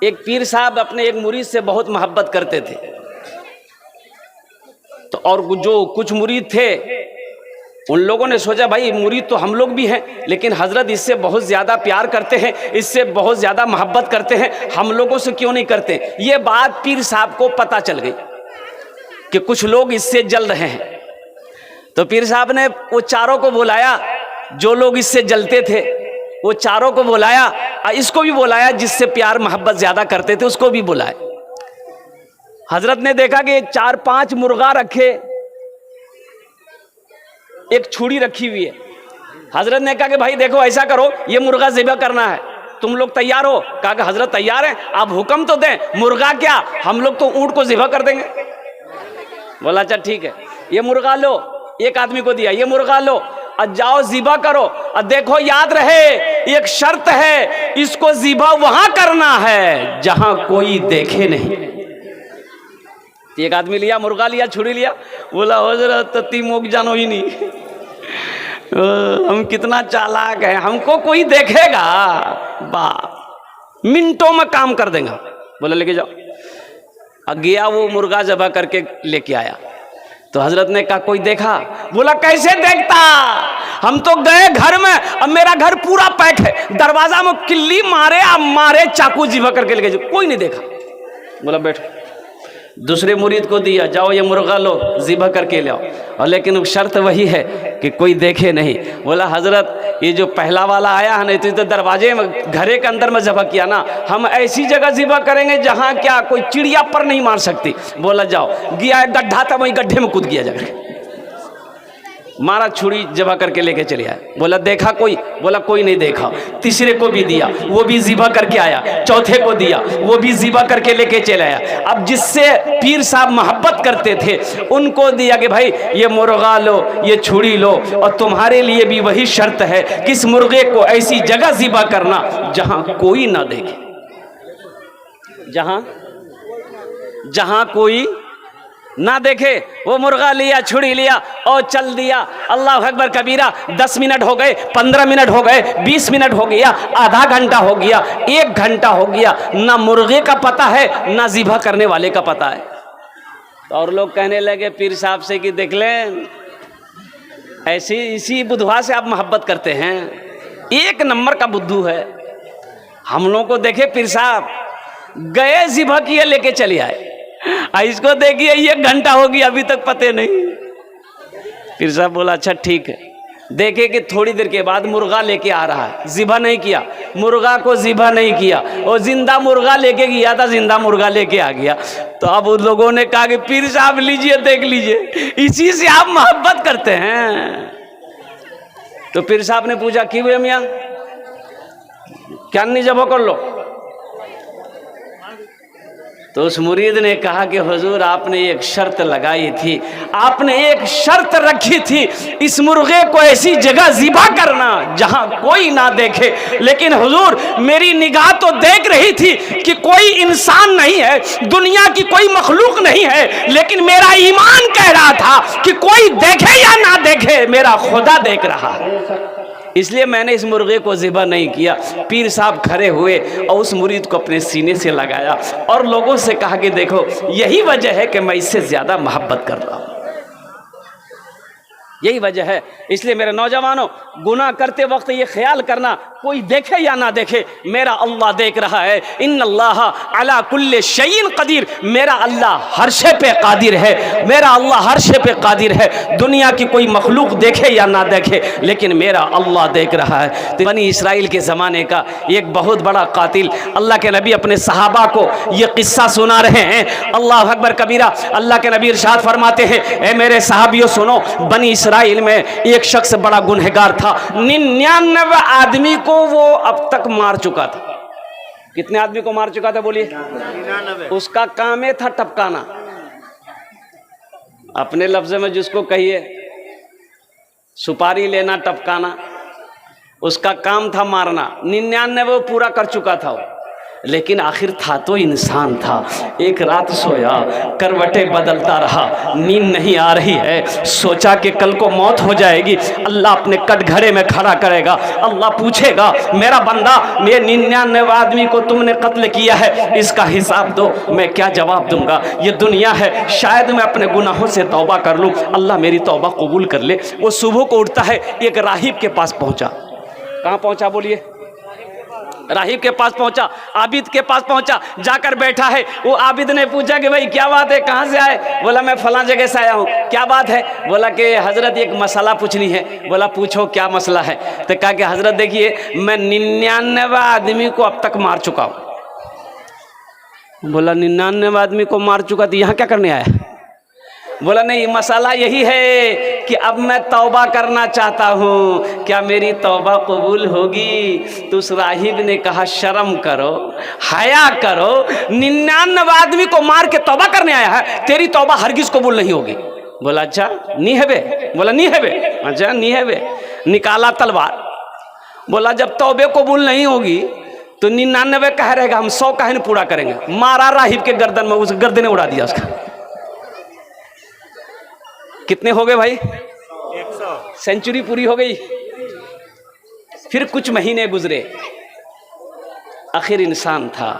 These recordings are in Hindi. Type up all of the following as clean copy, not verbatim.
एक पीर साहब अपने एक मुरीद से बहुत मोहब्बत करते थे, तो और जो कुछ मुरीद थे उन लोगों ने सोचा भाई मुरीद तो हम लोग भी हैं, लेकिन हजरत इससे बहुत ज़्यादा प्यार करते हैं, इससे बहुत ज़्यादा मोहब्बत करते हैं, हम लोगों से क्यों नहीं करते। ये बात पीर साहब को पता चल गई कि कुछ लोग इससे जल रहे हैं। तो पीर साहब ने वो चारों को बुलाया, जो लोग इससे जलते थे वो चारों को बुलाया, इसको भी बुलाया जिससे प्यार मोहब्बत ज़्यादा करते थे उसको भी बुलाए। हजरत ने देखा कि 4-5 मुर्गा रखे, एक छुरी रखी हुई है। हजरत ने कहा कि भाई देखो ऐसा करो, ये मुर्गा ज़िबा करना है, तुम लोग तैयार हो? कहा कि हजरत तैयार हैं, आप हुक्म तो दें। मुर्गा क्या, हम लोग तो ऊंट को ज़िबा कर देंगे। बोला अच्छा ठीक है, ये मुर्गा लो, एक आदमी को दिया, ये मुर्गा लो और जाओ ज़िबा करो, और देखो याद रहे एक शर्त है, इसको ज़िबा वहां करना है जहां कोई देखे नहीं। एक आदमी लिया, मुर्गा लिया, छुरी लिया, बोला हजरत तीमोक जानो ही नहीं, हम कितना चालाक है, हमको कोई देखेगा, मिनटों में काम कर देगा। बोला लेके जाओ। अब गया वो मुर्गा ज़बह करके लेके आया, तो हजरत ने कहा कोई देखा? बोला कैसे देखता, हम तो गए घर में, अब मेरा घर पूरा पैक है, दरवाजा में किल्ली मारे, अब मारे चाकू ज़िबा करके लेके जाओ, कोई नहीं देखा। बोला बैठो। दूसरे मुरीद को दिया, जाओ ये मुर्गा लो, ज़िबा करके ले आओ, और लेकिन शर्त वही है कि कोई देखे नहीं। बोला हजरत ये जो पहला वाला आया है नहीं तो दरवाजे में घरे के अंदर में ज़िबा किया ना, हम ऐसी जगह ज़िबा करेंगे जहाँ क्या कोई चिड़िया पर नहीं मार सकती। बोला जाओ। गया एक गड्ढा था, वहीं गड्ढे में कूद गया जाकर, मारा, छुरी ज़िबा करके लेके चले आए। बोला देखा कोई? बोला कोई नहीं देखा। तीसरे को भी दिया, वो भी ज़िबा करके आया। चौथे को दिया, वो भी ज़िबा करके लेके चले आया। अब जिससे पीर साहब मोहब्बत करते थे उनको दिया कि भाई ये मुर्गा लो, ये छुरी लो, और तुम्हारे लिए भी वही शर्त है कि इस मुर्गे को ऐसी जगह ज़िबा करना जहां कोई ना देखे, जहां कोई ना देखे। वो मुर्गा लिया, छुरी लिया और चल दिया। अल्लाह अकबर कबीरा। 10 मिनट हो गए, 15 मिनट हो गए, 20 मिनट हो गया, आधा घंटा हो गया, 1 घंटा हो गया, ना मुर्गे का पता है ना ज़िबा करने वाले का पता है। तो और लोग कहने लगे पीर साहब से कि देख लें ऐसी इसी बुधवा से आप मोहब्बत करते हैं, 1 नंबर का बुद्धू है। हम लोगों को देखे पीर साहब गए, ज़िबा किए, लेके चले आए, इसको देखिए 1 घंटा हो गया अभी तक पते नहीं। फिर साहब बोला अच्छा ठीक है। देखे कि थोड़ी देर के बाद मुर्गा लेके आ रहा है, ज़िबा नहीं किया, मुर्गा को ज़िबा नहीं किया, और जिंदा मुर्गा लेके गया था, जिंदा मुर्गा लेके आ गया। तो अब उन लोगों ने कहा कि पीर साहब लीजिए, देख लीजिए, इसी से आप मोहब्बत करते हैं। तो पीर साहब ने पूछा क्यों है मियाँ, क्या नहीं ज़िबा कर लो? तो उस मुरीद ने कहा कि हुजूर आपने एक शर्त लगाई थी, आपने एक शर्त रखी थी, इस मुर्गे को ऐसी जगह ज़िबा करना जहां कोई ना देखे। लेकिन हुजूर मेरी निगाह तो देख रही थी कि कोई इंसान नहीं है, दुनिया की कोई मखलूक नहीं है, लेकिन मेरा ईमान कह रहा था कि कोई देखे या ना देखे मेरा खुदा देख रहा है, इसलिए मैंने इस मुर्गे को ज़िबा नहीं किया। पीर साहब खड़े हुए और उस मुरीद को अपने सीने से लगाया और लोगों से कहा कि देखो यही वजह है कि मैं इससे ज़्यादा मोहब्बत कर रहा हूँ, यही वजह है। इसलिए मेरे नौजवानों, गुनाह करते वक्त ये ख्याल करना कोई देखे या ना देखे, मेरा अल्लाह देख रहा है। इन्नल्लाह अला कुल्ले शैइन कदीर, मेरा अल्लाह हर शे पे कादिर है, मेरा अल्लाह हर शे पे कादिर है। दुनिया की कोई मखलूक देखे या ना देखे, लेकिन मेरा अल्लाह देख रहा है। तो बनी इसराइल के ज़माने का एक बहुत बड़ा कातिल, अल्लाह के नबी अपने सहाबा को ये किस्सा सुना रहे हैं। अल्लाह अकबर कबीरा। अल्लाह के नबी इरशाद फरमाते हैं, ए मेरे सहाबियों सुनो, बनी इसराइल में एक शख्स बड़ा गुनहगार था, 99 आदमी को वो अब तक मार चुका था। कितने आदमी को मार चुका था बोलिए? 99। उसका काम है था टपकाना, अपने लफ्ज़ में जिसको कहिए सुपारी लेना, टपकाना, उसका काम था मारना। 99 वो पूरा कर चुका था वो। लेकिन आखिर था तो इंसान था। एक रात सोया, करवटें बदलता रहा, नींद नहीं आ रही है। सोचा कि कल को मौत हो जाएगी, अल्लाह अपने कटघरे में खड़ा करेगा। अल्लाह पूछेगा, मेरा बंदा, मेरे 99 आदमी को तुमने कत्ल किया है, इसका हिसाब दो। मैं क्या जवाब दूंगा? ये दुनिया है, शायद मैं अपने गुनाहों से तौबा कर लूँ, अल्लाह मेरी तौबा कबूल कर ले। वो सुबह को उठता है, एक राहिब के पास पहुँचा। कहाँ पहुँचा बोलिए? राहिब के पास पहुंचा, आबिद के पास पहुंचा, जाकर बैठा है। वो आबिद ने पूछा कि भाई क्या बात है, कहाँ से आए? बोला मैं फलां जगह से आया हूँ। क्या बात है? बोला कि हजरत एक मसला पूछनी है। बोला पूछो, क्या मसला है? तो कहा कि हजरत देखिए, मैं 99 आदमी को अब तक मार चुका हूँ। बोला 99 आदमी को मार चुका, तो यहाँ क्या करने आया? बोला नहीं, मसला यही है कि अब मैं तौबा करना चाहता हूँ, क्या मेरी तौबा कबूल होगी? तो उस राहिब ने कहा, शर्म करो, हया करो, 99 आदमी को मार के तौबा करने आया है, तेरी तौबा हरगिज कबूल नहीं होगी। बोला अच्छा नहीं है बे? बोला नहीं है बे। अच्छा नहीं है बे। निकाला तलवार। बोला जब तौबे कबूल नहीं होगी तो 99 कह रहेगा, हम 100 कहने पूरा करेंगे। मारा राहिब के गर्दन में, उस गर्दने उड़ा दिया उसका। कितने हो गए भाई? 100। सेंचुरी पूरी हो गई। फिर कुछ महीने गुजरे, आखिर इंसान था,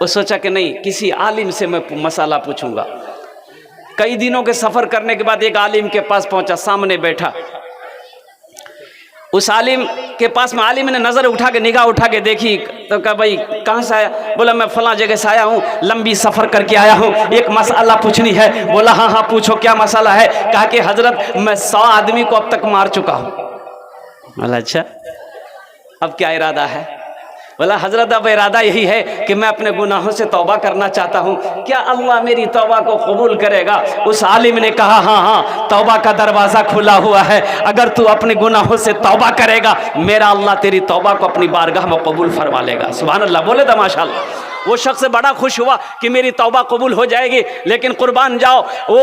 वो सोचा कि नहीं, किसी आलिम से मैं मसाला पूछूंगा। कई दिनों के सफर करने के बाद एक आलिम के पास पहुंचा, सामने बैठा। उस आलिम के पास में, आलिम ने नजर उठा के, निगाह उठा के देखी, तो कहा भाई कहाँ से आया? बोला मैं फला जगह से आया हूँ, लंबी सफर करके आया हूँ, एक मसला पूछनी है। बोला हाँ हाँ पूछो, क्या मसला है? कहा कि हजरत मैं 100 आदमी को अब तक मार चुका हूँ। बोला अच्छा, अब क्या इरादा है? बोला हजरत अब इरादा यही है कि मैं अपने गुनाहों से तौबा करना चाहता हूँ, क्या अल्लाह मेरी तौबा को कबूल करेगा? उस आलिम ने कहा हाँ हाँ, तौबा का दरवाज़ा खुला हुआ है, अगर तू अपने गुनाहों से तौबा करेगा, मेरा अल्लाह तेरी तौबा को अपनी बारगाह में कबूल फरमा लेगा। सुभान अल्लाह, बोले तो माशाअल्लाह। वो शख्स बड़ा खुश हुआ कि मेरी तौबा कबूल हो जाएगी। लेकिन कुर्बान जाओ, वो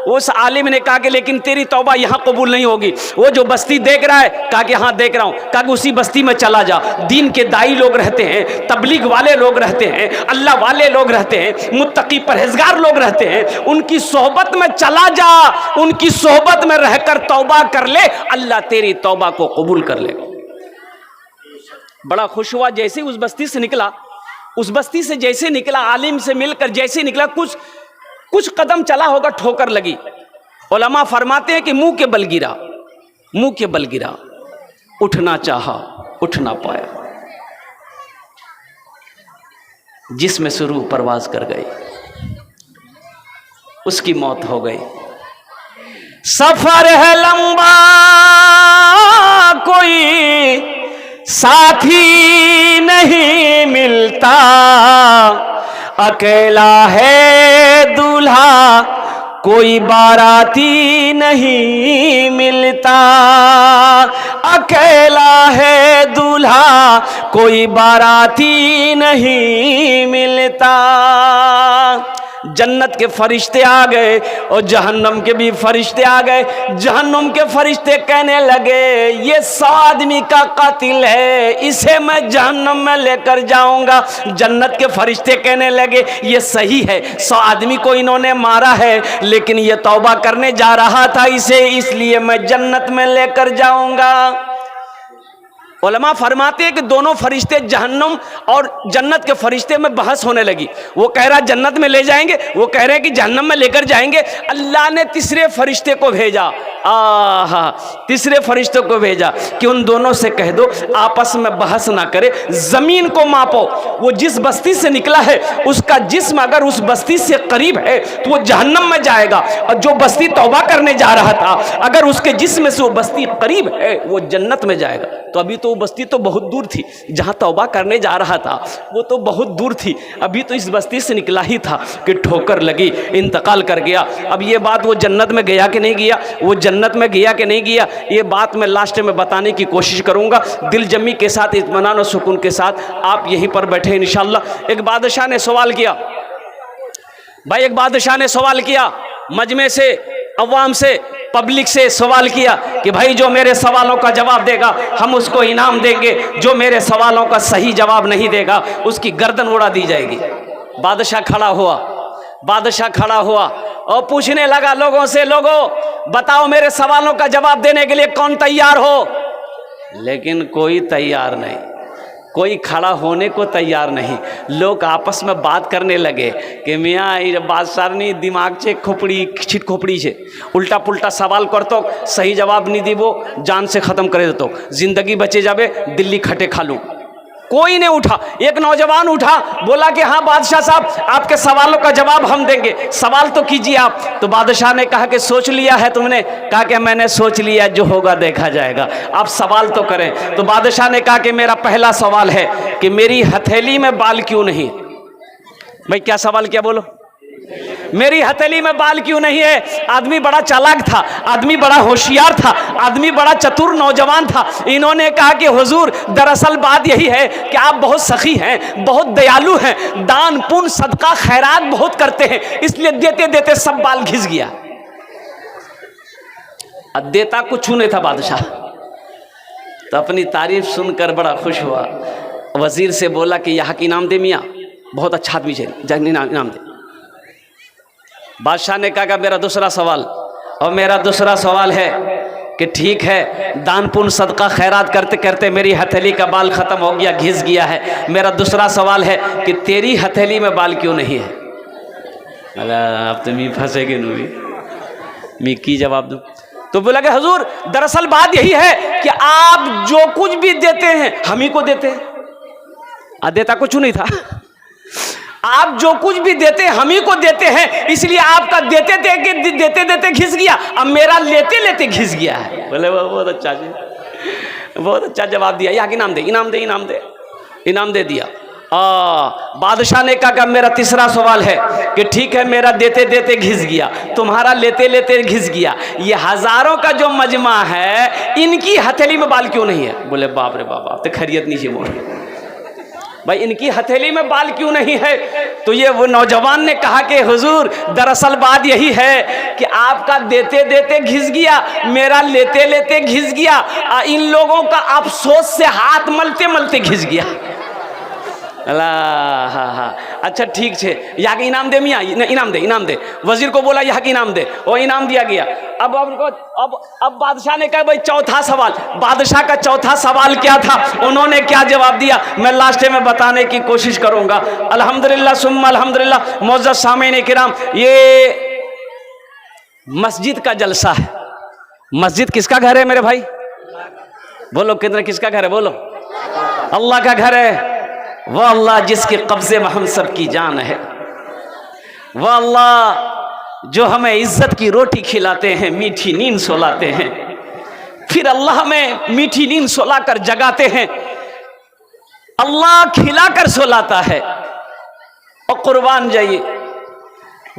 उस आलिम ने कहा कि लेकिन तेरी तौबा यहाँ कबूल नहीं होगी। वो जो बस्ती देख रहा है? कहा कि हाँ देख रहा हूँ। कहा कि उसी बस्ती में चला जा, दीन के दाई लोग रहते हैं, तबलीग वाले लोग रहते हैं, अल्लाह वाले लोग रहते हैं, मुत्तकी परहेजगार लोग रहते हैं, उनकी सोहबत में चला जा, उनकी सोहबत में रहकर तौबा कर ले, अल्लाह तेरी तौबा को कबूल कर लेगा। बड़ा खुश हुआ। जैसे उस बस्ती से निकला, उस बस्ती से जैसे निकला, आलिम से मिलकर जैसे निकला, कुछ कदम चला होगा, ठोकर लगी। उलमा फरमाते हैं कि मुंह के बल गिरा, मुंह के बल गिरा, उठना चाहा, उठ ना पाया, जिसमें से रूह परवाज कर गई, उसकी मौत हो गई। सफर है लंबा, कोई साथी नहीं मिलता, अकेला है दूल्हा, कोई बाराती नहीं मिलता, अकेला है दूल्हा, कोई बाराती नहीं मिलता। जन्नत के फरिश्ते आ गए और जहन्नम के भी फरिश्ते आ गए। जहन्नम के फरिश्ते कहने लगे, ये 100 आदमी का कातिल है, इसे मैं जहन्नम में लेकर जाऊंगा। जन्नत के फरिश्ते कहने लगे, ये सही है, 100 आदमी को इन्होंने मारा है, लेकिन ये तौबा करने जा रहा था, इसे इसलिए मैं जन्नत में लेकर जाऊंगा। उलमा फरमाते हैं कि दोनों फरिश्ते, जहन्नम और जन्नत के फरिश्ते में बहस होने लगी। वो कह रहा जन्नत में ले जाएंगे, वो कह रहे हैं कि जहन्नम में लेकर जाएंगे। अल्लाह ने तीसरे फरिश्ते को भेजा, तीसरे फरिश्ते को भेजा कि उन दोनों से कह दो आपस में बहस ना करे, जमीन को मापो, वो जिस बस्ती से निकला है उसका जिस्म अगर उस बस्ती से करीब है तो वो जहन्नम में जाएगा, और जो बस्ती तौबा करने जा रहा था अगर उसके जिस्म से वो बस्ती करीब है वो जन्नत में जाएगा। तो अभी तो वो बस्ती तो बहुत दूर थी, जहाँ तौबा करने जा रहा था वो तो बहुत दूर थी, अभी तो इस बस्ती से निकला ही था कि ठोकर लगी, इंतकाल कर गया। अब ये बात वो जन्नत में गया कि नहीं गया, वो जन्नत में गया कि नहीं गया, ये बात मैं लास्ट में बताने की कोशिश करूंगा, दिल जमी के साथ, इत्मीनान और सुकून के साथ। आप यहीं पर बैठे इंशाअल्लाह। एक बादशाह ने सवाल किया, भाई एक बादशाह ने सवाल किया मजमे से, अवाम से, पब्लिक से सवाल किया कि भाई जो मेरे सवालों का जवाब देगा हम उसको इनाम देंगे, जो मेरे सवालों का सही जवाब नहीं देगा उसकी गर्दन उड़ा दी जाएगी। बादशाह खड़ा हुआ और पूछने लगा लोगों से, लोगों बताओ मेरे सवालों का जवाब देने के लिए कौन तैयार हो? लेकिन कोई तैयार नहीं, कोई खड़ा होने को तैयार नहीं। लोग आपस में बात करने लगे कि मियाँ ये बादशाह नहीं दिमाग से खोपड़ी छिट खोपड़ी से उल्टा पुल्टा सवाल कर तो सही जवाब नहीं दीबो जान से ख़त्म करे तो जिंदगी बचे जावे दिल्ली खटे खा लूँ। कोई नहीं उठा। एक नौजवान उठा, बोला कि हाँ बादशाह साहब आपके सवालों का जवाब हम देंगे, सवाल तो कीजिए आप। तो बादशाह ने कहा कि सोच लिया है तुमने? कहा कि मैंने सोच लिया, जो होगा देखा जाएगा, आप सवाल तो करें। तो बादशाह ने कहा कि मेरा पहला सवाल है कि मेरी हथेली में बाल क्यों नहीं? भाई क्या सवाल किया बोलो? मेरी हथेली में बाल क्यों नहीं है? आदमी बड़ा चालाक था, आदमी बड़ा होशियार था, आदमी बड़ा चतुर नौजवान था। इन्होंने कहा कि हुजूर दरअसल बात यही है कि आप बहुत सखी हैं, बहुत दयालु हैं, दान पुण्य सदका खैरात बहुत करते हैं, इसलिए देते देते सब बाल घिस गया। अब देता कुछ नहीं था बादशाह, तो अपनी तारीफ सुनकर बड़ा खुश हुआ। वजीर से बोला कि यहाँ की इनाम दे मियाँ, बहुत अच्छा आदमी है, इनाम दे। बादशाह ने कहा कि मेरा दूसरा सवाल, और मेरा दूसरा सवाल है कि ठीक है दान पुण्य सदका खैरात करते करते मेरी हथेली का बाल ख़त्म हो गया, घिस गया है। मेरा दूसरा सवाल है कि तेरी हथेली में बाल क्यों नहीं है? अल्लाह अब तो मी फंसेगी नूरी, मी की जवाब दूँ? तो बोला कि हुजूर दरअसल बात यही है कि आप जो कुछ भी देते हैं हम ही को देते हैं। देता कुछ नहीं था, आप जो कुछ भी देते हैं हम ही को देते हैं, इसलिए आपका देते देते घिस गया, अब मेरा लेते लेते घिस गया है। बोले बहुत अच्छा जी, बहुत अच्छा जवाब दिया, यहाँ इनाम दे इनाम दे इनाम दे इनाम दे दिया। बादशाह ने कहा कि मेरा तीसरा सवाल है कि ठीक है मेरा देते देते घिस गया, तुम्हारा लेते लेते घिस गया, ये हजारों का जो मजमा है इनकी हथेली में बाल क्यों नहीं है? बोले बाप रे बाप, आप तो खैरियत नहीं बोल भाई, इनकी हथेली में बाल क्यों नहीं है? तो ये वो नौजवान ने कहा कि हुजूर दरअसल बात यही है कि आपका देते देते घिस गया, मेरा लेते लेते घिस गया, इन लोगों का अफसोस से हाथ मलते मलते घिस गया। अल्लाह हाँ हाँ अच्छा ठीक है, यहाँ के इनाम दे मियाँ, इनाम दे। वजीर को बोला यहाँ के इनाम दे, वो इनाम दिया गया। अब बादशाह ने कहा भाई चौथा सवाल, बादशाह का चौथा सवाल क्या था, उन्होंने क्या जवाब दिया, मैं लास्ट में बताने की कोशिश करूंगा। अल्हम्दुलिल्लाह सुम्मा अल्हम्दुलिल्लाह। मोअज़्ज़ज़ सामीन किराम, ये मस्जिद का जलसा है। मस्जिद किसका घर है मेरे भाई? बोलो कितने किसका घर है? बोलो अल्लाह का घर है। वह अल्लाह जिसके कब्जे में हम सब की जान है, वह अल्लाह जो हमें इज्जत की रोटी खिलाते हैं, मीठी नींद सुलाते हैं, फिर अल्लाह हमें मीठी नींद सुलाकर जगाते हैं। अल्लाह खिलाकर सुलाता है। और कुर्बान जाइए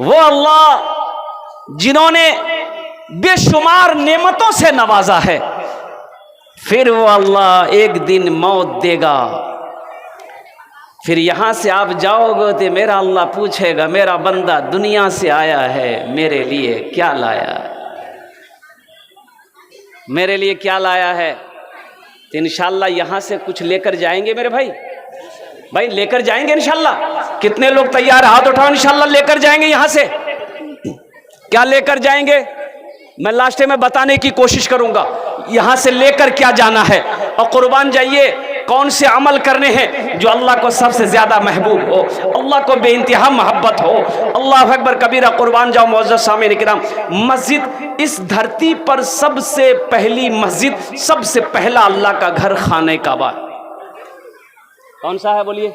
वो अल्लाह जिन्होंने बेशुमार नेमतों से नवाजा है, फिर वो अल्लाह एक दिन मौत देगा, फिर यहां से आप जाओगे तो मेरा अल्लाह पूछेगा मेरा बंदा दुनिया से आया है, मेरे लिए क्या लाया, मेरे लिए क्या लाया है? तो इंशाल्लाह यहां से कुछ लेकर जाएंगे मेरे भाई, भाई लेकर जाएंगे इंशाल्लाह। कितने लोग तैयार? हाथ उठाओ। इंशाल्लाह लेकर जाएंगे यहां से। क्या लेकर जाएंगे मैं लास्ट में बताने की कोशिश करूंगा, यहां से लेकर क्या जाना है। और कुर्बान जाइए कौन से अमल करने हैं जो अल्लाह को सबसे ज्यादा महबूब हो, अल्लाह को बेइंतहा मोहब्बत हो। अल्लाह अकबर कबीरा। कुर्बान जाओ मुअज़्ज़ज़ सामीन किराम, मस्जिद इस धरती पर सबसे पहली मस्जिद, सबसे पहला अल्लाह का घर खाने काबा कौन सा है बोलिए?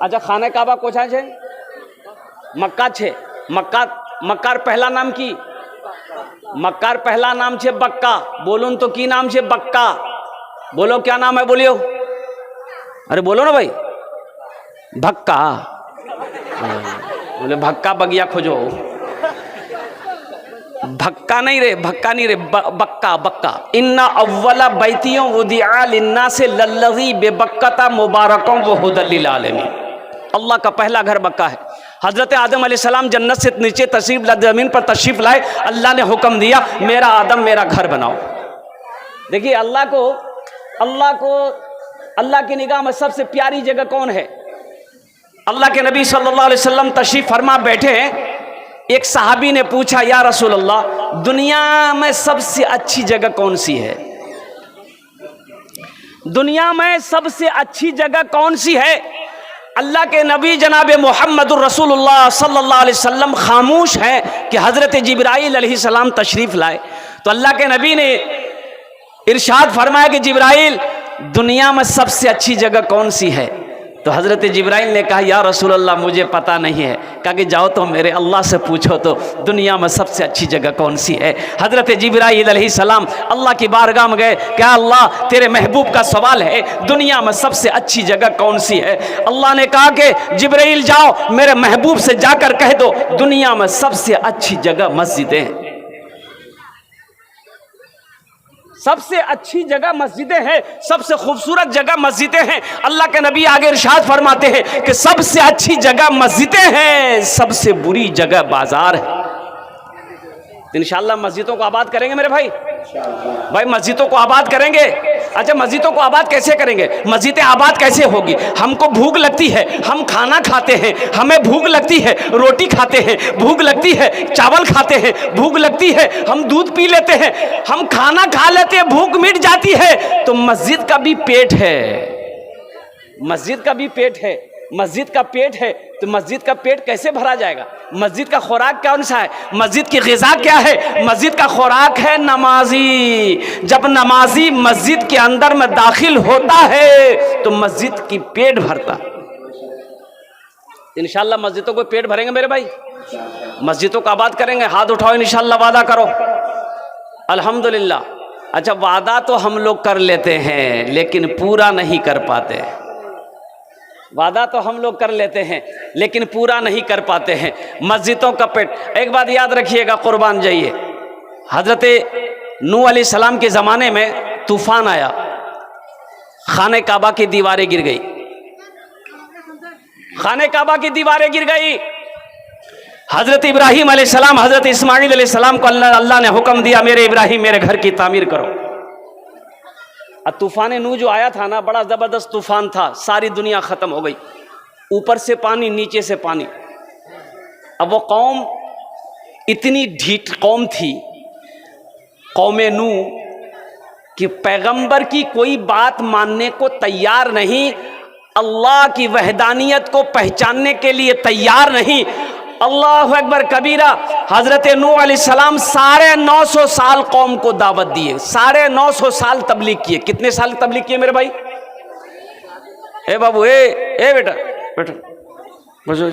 अच्छा खाने काबा कोछा है? मक्का छे। मक्कार पहला नाम की? मक्कार पहला नाम छे बक्का। बोलून तो की नाम छे? बक्का। बोलो क्या नाम है? बोलियो। अरे बोलो ना भाई। भक्का। बोले भक्का बगिया खोजो। भक्का नहीं रे, भक्का नहीं रे, बक्का बक्का। इन्ना अव्वला बैतियों वुदिआ लिन्नास लल्लज़ी बेबक्कता मुबारकों व हुदल लिल आलमीन। अल्लाह का पहला घर बक्का है। हजरत आदम अलैहिस्सलाम जन्नत से नीचे तशरीफ ज़मीन पर तशरीफ लाए, अल्लाह ने हुक्म दिया मेरा आदम मेरा घर बनाओ। देखिए अल्लाह की निगाह में सबसे प्यारी जगह कौन है? अल्लाह के नबी सल्लल्लाहु अलैहि वसल्लम तशरीफ फरमा बैठे हैं, एक सहाबी ने पूछा या रसूल अल्लाह, दुनिया में सबसे अच्छी जगह कौन सी है? दुनिया में सबसे अच्छी जगह कौन सी है? अल्लाह के नबी जनाब मोहम्मदुर रसूलुल्लाह सल्लल्लाहु अलैहि वसल्लम खामोश हैं कि हज़रत जिब्राइल अलैहिस्सलाम तशरीफ़ लाए। तो अल्लाह के नबी ने इरशाद फरमाया कि जिब्राइल, दुनिया में सबसे अच्छी जगह कौन सी है? तो हज़रत जिब्राइल ने कहा या रसूल अल्लाह मुझे पता नहीं है। कहा कि जाओ तो मेरे अल्लाह से पूछो तो दुनिया में सबसे अच्छी जगह कौन सी है। हज़रत जिब्राइल अलैहिस्सलाम अल्लाह की बारगाह में गए, क्या अल्लाह तेरे महबूब का सवाल है, दुनिया में सबसे अच्छी जगह कौन सी है? अल्लाह ने कहा कि जिब्राइल जाओ मेरे महबूब से जाकर कह दो दुनिया में सबसे अच्छी जगह मस्जिदें हैं, सबसे अच्छी जगह मस्जिदें हैं, सबसे खूबसूरत जगह मस्जिदें हैं। अल्लाह के नबी आगे इरशाद फरमाते हैं कि सबसे अच्छी जगह मस्जिदें हैं, सबसे बुरी जगह बाजार है। इंशाअल्लाह मस्जिदों को आबाद करेंगे मेरे भाई, मस्जिदों को आबाद करेंगे। अच्छा, मस्जिदों को आबाद कैसे करेंगे? मस्जिदें आबाद कैसे होगी? हमको भूख लगती है, हम खाना खाते हैं, हमें भूख लगती है, रोटी खाते हैं, भूख लगती है, चावल खाते हैं, भूख लगती है, हम दूध पी लेते हैं, हम खाना खा लेते हैं, भूख मिट जाती है। तो मस्जिद का भी पेट है, मस्जिद का भी पेट है, मस्जिद का पेट है तो मस्जिद का पेट कैसे भरा जाएगा? मस्जिद का खुराक कौन सा है? मस्जिद की ग़िज़ा क्या है? मस्जिद का खुराक है नमाजी। जब नमाजी मस्जिद के अंदर में दाखिल होता है तो मस्जिद की पेट भरता। इंशाअल्लाह मस्जिदों को पेट भरेंगे मेरे भाई, मस्जिदों को आबाद करेंगे। हाथ उठाओ, इंशाअल्लाह वादा करो। अल्हम्दुलिल्लाह। अच्छा, वादा तो हम लोग कर लेते हैं लेकिन पूरा नहीं कर पाते। वादा तो हम लोग कर लेते हैं लेकिन पूरा नहीं कर पाते हैं। मस्जिदों का पेट, एक बात याद रखिएगा, कुर्बान जाइए, हजरत नूह अलैहिस्सलाम के ज़माने में तूफान आया, खाने काबा की दीवारें गिर गई, खाने काबा की दीवारें गिर गई। हजरत इब्राहीम अलैहिस्सलाम, हजरत इस्माइल अलैहिस्सलाम को अल्लाह ने हुक्म दिया मेरे इब्राहीम मेरे घर की तामीर करो। अब तूफान नूह जो आया था ना, बड़ा ज़बरदस्त तूफान था, सारी दुनिया ख़त्म हो गई, ऊपर से पानी नीचे से पानी। अब वो कौम इतनी ढीठ कौम थी, कौम नूह, कि पैगंबर की कोई बात मानने को तैयार नहीं, अल्लाह की वहदानियत को पहचानने के लिए तैयार नहीं। अल्लाहु अकबर कबीरा। हजरत नूह अलैहिस्सलाम 950 साल कौम को दावत दिए, 950 साल तबलीग किए। कितने साल तबलीग किए मेरे भाई? ए बाबू, ए बेटा बेटा बसो,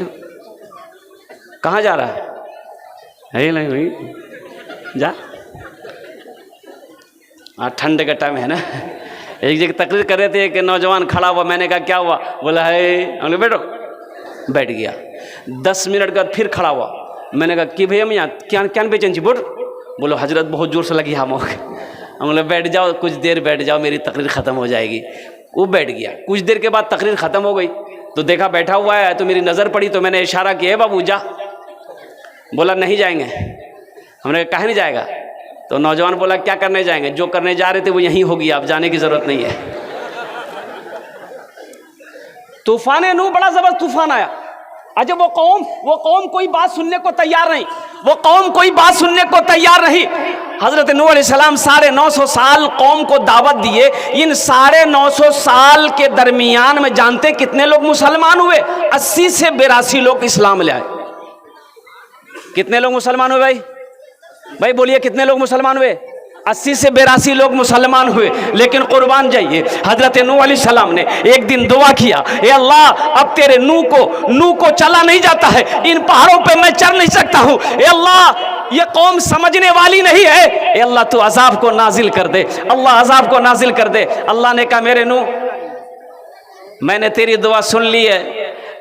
कहाँ जा रहा है? नहीं भाई जा, ठंड का टाइम है ना। एक जगह तकरीर कर रहे थे कि नौजवान खड़ा हुआ, मैंने कहा क्या हुआ? बोला है, हमने बैठो, बैठ गया। 10 मिनट के बाद फिर खड़ा हुआ, मैंने कहा कि भैया मियाँ क्या क्या बेचैन छी? बोलो हजरत बहुत जोर से लगी हम बोले बैठ जाओ, कुछ देर बैठ जाओ, मेरी तकरीर ख़त्म हो जाएगी। वो बैठ गया, कुछ देर के बाद तकरीर ख़त्म हो गई तो देखा बैठा हुआ है, तो मेरी नज़र पड़ी तो मैंने इशारा किया बाबू जा। बोला नहीं जाएंगे। हमने कहा नहीं जाएगा? तो नौजवान बोला क्या करने जाएंगे? जो करने जा रहे थे वो यहीं होगी, आप जाने की ज़रूरत नहीं है। तूफान नूह, बड़ा ज़बरदस्त तूफान आया। अच्छा, वो कौम कोई बात सुनने को तैयार नहीं, वो कौम कोई बात सुनने को तैयार नहीं। हजरत नूह अलैहिस्सलाम 950 साल कौम को दावत दिए। इन 950 साल के दरमियान में जानते कितने लोग मुसलमान हुए? 80 से 82 लोग इस्लाम ले आए। कितने लोग मुसलमान हुए भाई? भाई बोलिए कितने लोग मुसलमान हुए? 80 से 82 लोग मुसलमान हुए। लेकिन कुर्बान जाइए, हजरत नूह अलैहिस्सलाम ने एक दिन दुआ किया, ए अल्लाह अब तेरे नूह को चला नहीं जाता है, इन पहाड़ों पे मैं चढ़ नहीं सकता हूँ। ए अल्लाह ये कौम समझने वाली नहीं है, ए अल्लाह तू अजाब को नाजिल कर दे, अल्लाह अजाब को नाजिल कर दे। अल्लाह ने कहा मेरे नूह, मैंने तेरी दुआ सुन ली है,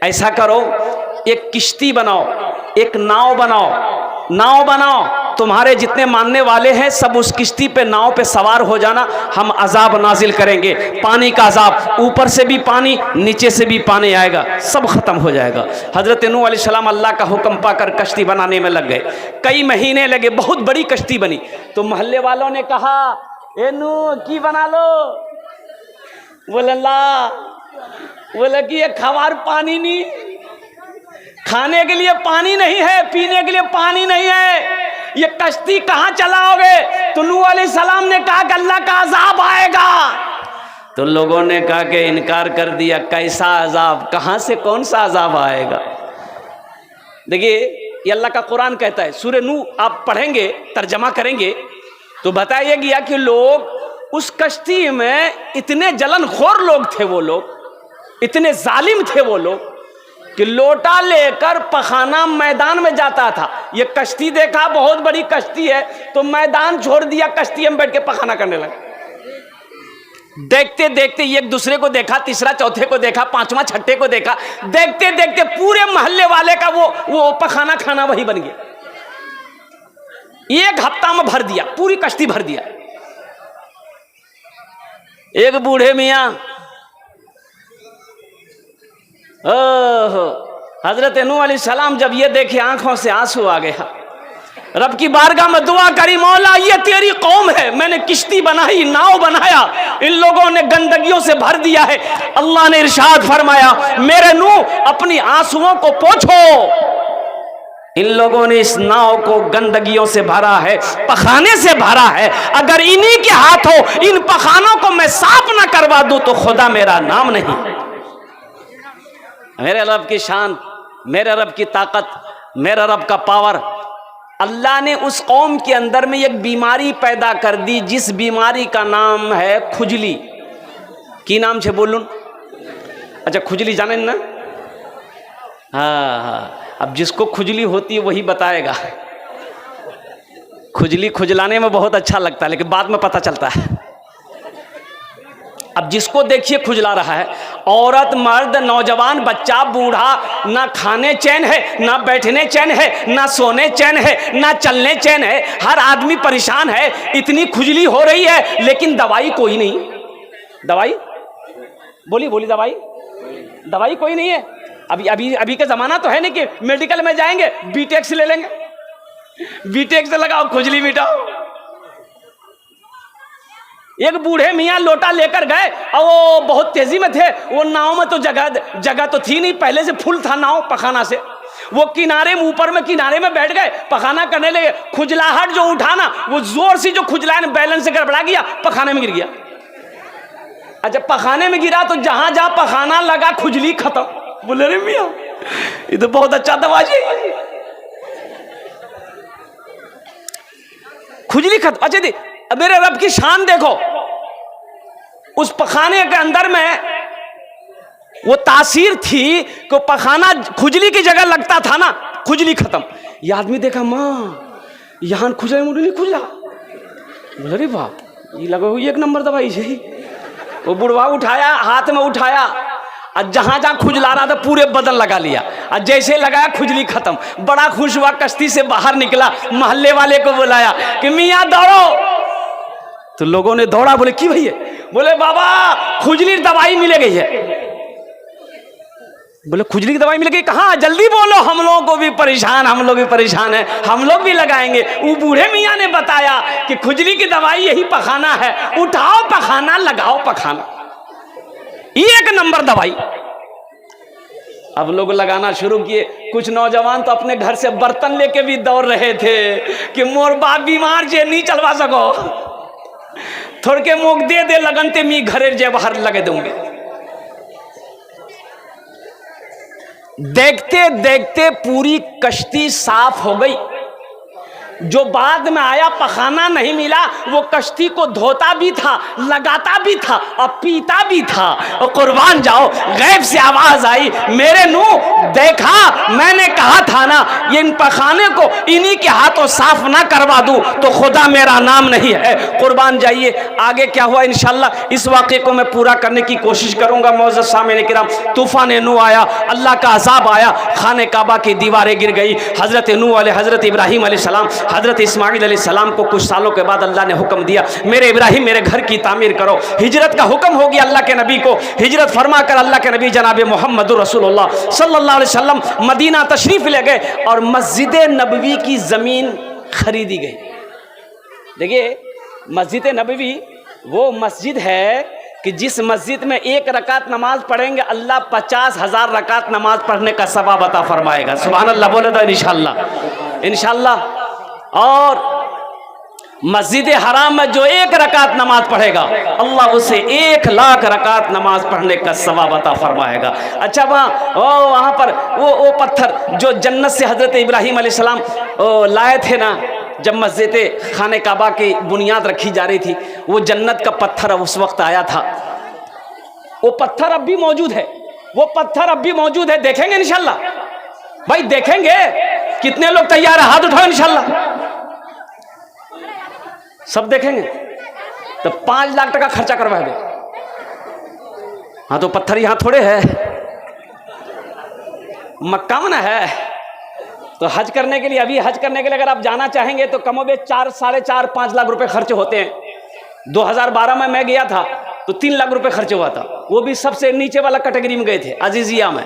ऐसा करो एक किश्ती बनाओ, एक नाव बनाओ, तुम्हारे जितने मानने वाले हैं सब उस किश्ती पे, नाव पे सवार हो जाना, हम अजाब नाजिल करेंगे, पानी का अजाब, ऊपर से भी पानी नीचे से भी पानी आएगा, सब खत्म हो जाएगा। हजरत नूह अलैहिस्सलाम अल्लाह का हुक्म पाकर कश्ती बनाने में लग गए। कई महीने लगे, बहुत बड़ी कश्ती बनी। तो मोहल्ले वालों ने कहा, ए नूह की बना लो। बोले अल्लाह, बोले कि ये खवार पानी नहीं, खाने के लिए पानी नहीं है, पीने के लिए पानी नहीं है, ये कश्ती कहाँ चलाओगे? तो नूह अलैहिस्सलाम ने कहा कि अल्लाह का अजाब आएगा। तो लोगों ने कहा कि इनकार कर दिया, कैसा अजाब, कहाँ से कौन सा अजाब आएगा? देखिए ये अल्लाह का कुरान कहता है, सूरह नूह आप पढ़ेंगे, तर्जमा करेंगे तो बताया गया कि लोग उस कश्ती में इतने जलनखोर लोग थे, वो लोग इतने जालिम थे वो लोग कि लोटा लेकर पखाना मैदान में जाता था। ये कश्ती देखा, बहुत बड़ी कश्ती है, तो मैदान छोड़ दिया, कश्ती में बैठ के पखाना करने लगे। देखते देखते एक दूसरे को देखा, तीसरा चौथे को देखा, पांचवा छठे को देखा, देखते देखते पूरे मोहल्ले वाले का वो पखाना खाना वही बन गया। एक हफ्ता में भर दिया, पूरी कश्ती भर दिया। एक बूढ़े मियाँ, ओहो, हजरत नूह अलैहिस्सलाम जब ये देखे आंखों से आंसू आ गया, रब की बारगाह में दुआ करी, मौला ये तेरी कौम है, मैंने किश्ती बनाई, नाव बनाया, इन लोगों ने गंदगियों से भर दिया है। अल्लाह ने इरशाद फरमाया, मेरे नूह अपनी आंसुओं को पोंछो, इन लोगों ने इस नाव को गंदगियों से भरा है, पखाने से भरा है, अगर इन्हीं के हाथों इन पखानों को मैं साफ ना करवा दूं तो खुदा मेरा नाम नहीं। मेरे रब की शान, मेरे रब की ताकत, मेरे रब का पावर। अल्लाह ने उस कौम के अंदर में एक बीमारी पैदा कर दी, जिस बीमारी का नाम है खुजली। की नाम से बोलूं? अच्छा, खुजली जाने ना? हाँ, अब जिसको खुजली होती है वही बताएगा। खुजली खुजलाने में बहुत अच्छा लगता है, लेकिन बाद में पता चलता है। अब जिसको देखिए खुजला रहा है, औरत मर्द नौजवान बच्चा बूढ़ा, ना खाने चैन है, ना बैठने चैन है, ना सोने चैन है, ना चलने चैन है, हर आदमी परेशान है। इतनी खुजली हो रही है, लेकिन दवाई कोई नहीं। दवाई बोली बोली, दवाई कोई नहीं है। अभी का जमाना तो है नहीं कि मेडिकल में जाएंगे, बीटेक्स ले लेंगे, बीटेक्स से लगाओ खुजली मिटाओ। एक बूढ़े मियाँ लोटा लेकर गए और वो बहुत तेजी में थे। वो नाव में तो जगह तो थी नहीं, पहले से फुल था नाव पखाना से। वो किनारे में, ऊपर में किनारे में बैठ गए, पखाना करने लगे। खुजलाहट जो उठा ना, वो जोर से जो खुजलाए, बैलेंस से गड़बड़ा गया, पखाने में गिर गया। अच्छा, पखाने में गिरा तो जहां जहां पखाना लगा खुजली खत्म। बोले रे मियाँ, ये तो बहुत अच्छा दवा जी, खुजली खत्म। अच्छा दी, मेरे रब की शान देखो, उस पखाने के अंदर में वो तासीर थी कि पखाना खुजली की जगह लगता था ना, खुजली खत्म। ये आदमी देखा, माँ यहां खुजला, मुझे नहीं खुजला। बोले रे बाप, ये लगा एक नंबर दवाई जी। वो बुढ़वा उठाया, हाथ में उठाया, और जहां जहां खुजला रहा था पूरे बदन लगा लिया, और जैसे लगाया खुजली खत्म। बड़ा खुश हुआ, कश्ती से बाहर निकला, मोहल्ले वाले को बुलाया कि मियाँ दौड़ो। तो लोगों ने दौड़ा। बोले की भैया? बोले बाबा खुजली की दवाई मिल गई है। बोले खुजली की दवाई मिल गई? कहाँ? जल्दी बोलो, हम लोगों को भी परेशान, हम लोग भी परेशान है, हम लोग भी लगाएंगे। वो बूढ़े मियाँ ने बताया कि खुजली की दवाई यही पखाना है, उठाओ पखाना, लगाओ पखाना, एक नंबर दवाई। अब लोग लगाना शुरू किए। कुछ नौजवान तो अपने घर से बर्तन लेके भी दौड़ रहे थे कि मोर बाप बीमार जे नहीं चलवा सको, थोड़ के मोक दे लगनते मी घरे जे बाहर लगे दूंगे। देखते देखते पूरी कश्ती साफ हो गई। जो बाद में आया पखाना नहीं मिला, वो कश्ती को धोता भी था, लगाता भी था और पीता भी था। और कुर्बान जाओ, गैब से आवाज आई, मेरे नूह देखा, मैंने कहा था ना इन पखाने को इन्हीं के हाथों साफ ना करवा दूं तो खुदा मेरा नाम नहीं है। कुर्बान जाइए, आगे क्या हुआ इंशाअल्लाह इस वाक़े को मैं पूरा करने की कोशिश करूंगा। मौजूद सामने किराम, तूफान नूह आया, अल्लाह का अजाब आया, खाने काबा की दीवारें गिर गई। हजरत नूह हजरत इब्राहिम अलैहिस्सलाम, हजरत इस्माइल अलैहिस्सलाम को कुछ सालों के बाद अल्लाह ने हुक्म दिया, मेरे इब्राहिम मेरे घर की तामीर करो। हिजरत का हुक्म हो गया अल्लाह के नबी को। हिजरत फरमा कर अल्लाह के नबी जनाब मोहम्मद रसूलुल्लाह सल्लल्लाहु अलैहि वसल्लम मदीना तशरीफ ले गए और मस्जिद नबवी की ज़मीन खरीदी गई। देखिए, मस्जिद नबवी वो मस्जिद है कि जिस मस्जिद में एक रकात नमाज पढ़ेंगे अल्लाह 50,000 रकात नमाज पढ़ने का सवाब अता फरमाएगा। सुभान अल्लाह बोले तो इंशाअल्लाह इंशाअल्लाह। और मस्जिद हराम में जो एक रकात नमाज पढ़ेगा अल्लाह उसे 1,00,000 रकात नमाज पढ़ने का सवाब अता फरमाएगा। अच्छा, वहाँ पर वो पत्थर जो जन्नत से हजरत इब्राहिम अलैहिस्सलाम लाए थे ना, जब मस्जिद खाने काबा की बुनियाद रखी जा रही थी, वो जन्नत का पत्थर उस वक्त आया था। वो पत्थर अब भी मौजूद है, वो पत्थर अब भी मौजूद है। देखेंगे इंशाल्लाह भाई, देखेंगे। कितने लोग तैयार है? हाथ उठाओ इंशाल्लाह। सब देखेंगे तो 5 लाख टका खर्चा करवाएंगे। हाँ, तो पत्थर यहां थोड़े है, मक्का में ना है। तो हज करने के लिए, अभी हज करने के लिए अगर आप जाना चाहेंगे तो कमोबेश 4, 4.5, 5 लाख रुपए खर्च होते हैं। 2012 में मैं गया था तो 3 लाख रुपए खर्च हुआ था, वो भी सबसे नीचे वाला कैटेगरी में गए थे, अजीजिया में।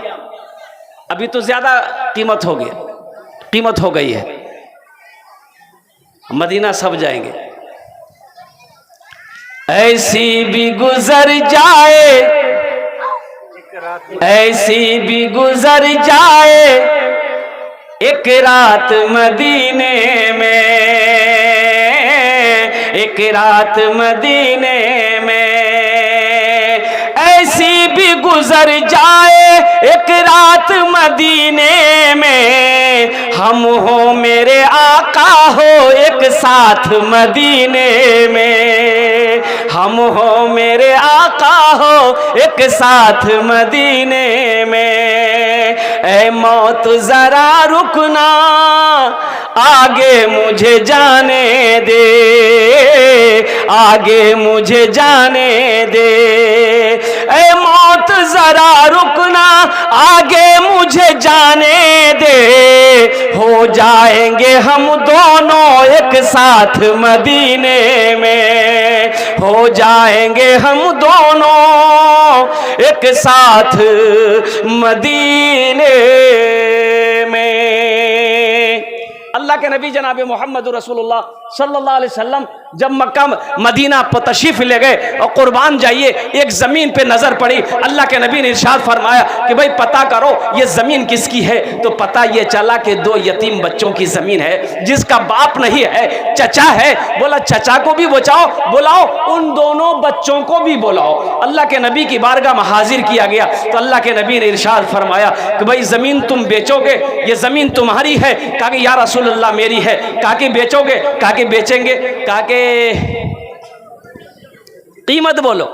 अभी तो ज्यादा कीमत हो गई है। मदीना सब जाएंगे। ऐसी भी गुजर जाए, ऐसी भी गुजर जाए एक रात मदीने में, एक रात मदीने में। ऐसी भी गुजर जाए एक रात मदीने में, हम हो मेरे आका हो एक साथ मदीने में, हम हो मेरे आका हो एक साथ मदीने में। ऐ मौत जरा रुकना, आगे मुझे जाने दे, आगे मुझे जाने दे। ऐ मौत जरा रुकना, आगे मुझे जाने दे। हो जाएंगे हम दोनों एक साथ मदीने में, हो जाएंगे हम दोनों एक साथ मदीने में। अल्लाह के नबी जनाब मोहम्मद रसूलुल्लाह सल्लल्लाहु अलैहि वसल्लम जब मक्का मदीना पर तशरीफ ले गए और कुर्बान जाइए, एक ज़मीन पे नज़र पड़ी। अल्लाह के नबी ने इरशाद फरमाया कि भाई पता करो ये ज़मीन किसकी है। तो पता ये चला कि 2 यतीम बच्चों की ज़मीन है, जिसका बाप नहीं है, चचा है। बोला चचा को भी बुलाओ, उन दोनों बच्चों को भी बुलाओ। अल्लाह के नबी की बारगाह में हाजिर किया गया तो अल्लाह के नबी ने इरशाद फरमाया कि भाई ज़मीन तुम बेचोगे, ये ज़मीन तुम्हारी है? कहा कि या रसूलल्लाह मेरी है। कहा कि बेचोगे? कहा कि बेचेंगे। कहा कि कीमत बोलो।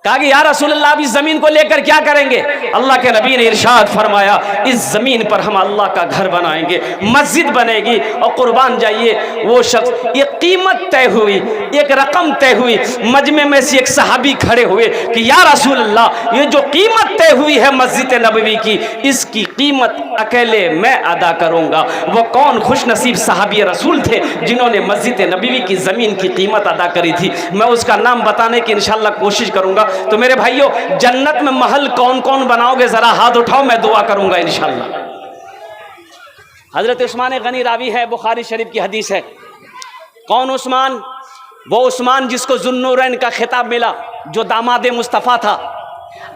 कहा कि या रसूलल्लाह इस जमीन को लेकर क्या करेंगे? अल्लाह के नबी ने इरशाद फरमाया इस जमीन पर हम अल्लाह का घर बनाएंगे, मस्जिद बनेगी और कुर्बान जाइए। वो शख्स, ये कीमत तय हुई, एक रकम तय हुई। मजमे में से एक सहाबी खड़े हुए कि या रसूलल्लाह ये जो कीमत तय हुई है मस्जिद नबवी की, इसकी कीमत अकेले मैं अदा करूंगा। वो कौन खुश नसीब सहाबी रसूल थे जिन्होंने मस्जिद नबवी की जमीन की कीमत अदा करी थी? मैं उसका नाम बताने की इंशाअल्लाह कोशिश करूंगा। तो मेरे भाइयों, जन्नत में महल कौन कौन बनाओगे? जरा हाथ उठाओ, मैं दुआ करूंगा इंशाअल्लाह। हजरत उस्मान गनी रावी है, बुखारी शरीफ की हदीस है। कौन उस्मान? वो उस्मान जिसको जुन्नूरैन का खिताब मिला, जो दामाद मुस्तफ़ा था।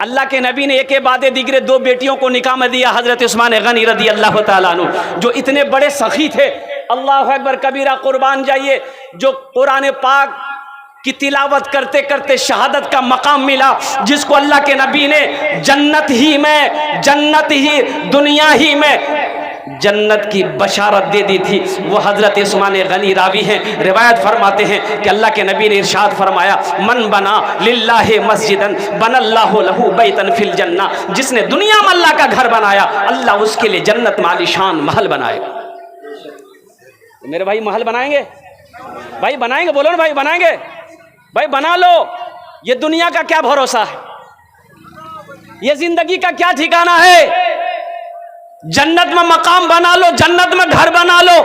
अल्लाह के नबी ने एक के बाद दिगरे 2 बेटियों को निकाह में दिया। हजरत उस्मान गनी रदी अल्लाह तआला अन्हु, जो इतने बड़े सखी थे, अल्लाह अकबर कबीरा, कुर्बान जाइए, जो कुरान पाक की तिलावत करते करते शहादत का मकाम मिला, जिसको अल्लाह के नबी ने जन्नत ही दुनिया ही में जन्नत की बशारत दे दी थी। वो हजरत उस्मान गनी रावी हैं। रिवायत फरमाते हैं कि अल्लाह के नबी ने इरशाद फरमाया मन बना लिल्लाहि मस्जिदन बनल्लाहु लहू बैतन फिल जन्ना। जिसने दुनिया में अल्लाह का घर बनाया, अल्लाह उसके लिए जन्नत में आलीशान महल बनाएगा। मेरे भाई महल बनाएंगे? भाई बनाएंगे? बोलो ना भाई, बनाएंगे? भाई बना लो। ये दुनिया का क्या भरोसा है? ये जिंदगी का क्या ठिकाना है? जन्नत में मकाम बना लो, जन्नत में घर बना लो।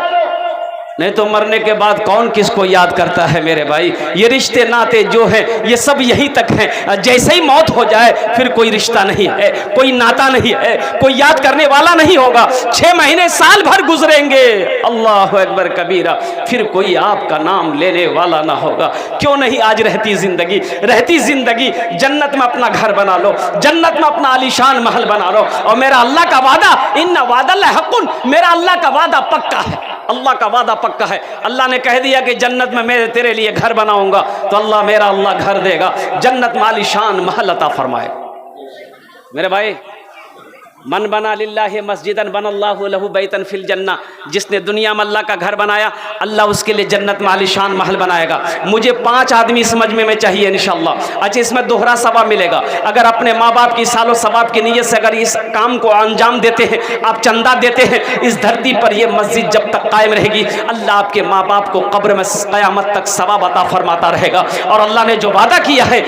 नहीं तो मरने के बाद कौन किसको याद करता है मेरे भाई। ये रिश्ते नाते जो हैं ये सब यहीं तक हैं। जैसे ही मौत हो जाए फिर कोई रिश्ता नहीं है, कोई नाता नहीं है, कोई याद करने वाला नहीं होगा। 6 महीने साल भर गुजरेंगे, अल्लाह अकबर कबीरा, फिर कोई आपका नाम लेने वाला ना होगा। क्यों नहीं आज रहती जिंदगी जन्नत में अपना घर बना लो, जन्नत में अपना आलीशान महल बना लो। और मेरा अल्लाह का वादा, इन्ना वादा हक़्क़ुन, मेरा अल्लाह का वादा पक्का है, अल्लाह का वादा पक्का है। अल्लाह ने कह दिया कि जन्नत में मैं तेरे लिए घर बनाऊंगा, तो अल्लाह घर देगा, जन्नत में आलीशान महल अता फरमाएगा। मेरे भाई, मन बना लिल्लाहि मस्जिदन बनल्लाहु लहु बैतन फिल जन्ना, जिसने दुनिया में अल्लाह का घर बनाया अल्लाह उसके लिए जन्नत में आलीशान महल बनाएगा। मुझे 5 आदमी समझ में चाहिए इंशाअल्लाह। अच्छा, इसमें दोहरा सवाब मिलेगा। अगर अपने माँ बाप की सालों सवाब की नीयत से अगर इस काम को अंजाम देते हैं, आप चंदा देते हैं, इस धरती पर यह मस्जिद जब तक कायम रहेगी अल्लाह आपके माँ बाप को कब्र में क़यामत तक सवाब अता फरमाता रहेगा। और अल्लाह ने जो वादा किया है,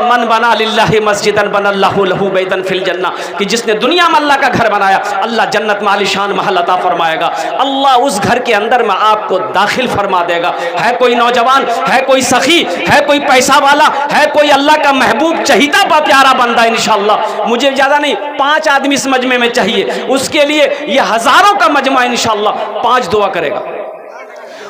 मन बना लिल्लाहि मस्जिदन बनल्लाहु लहु बैतन फिल जन्ना, कि जिसने दुनिया में अल्लाह का घर बनाया अल्लाह जन्नत में आलीशान महल अता फरमाएगा। अल्लाह उस घर के अंदर में आपको दाखिल फरमा देगा। है कोई नौजवान, है कोई सखी, है कोई पैसा वाला, है कोई अल्लाह का महबूब चहीता प्यारा बंदा, इंशाअल्लाह मुझे ज्यादा नहीं 5 आदमी इस मजमे में चाहिए, उसके लिए ये हजारों का मजमा इंशाअल्लाह 5 दुआ करेगा,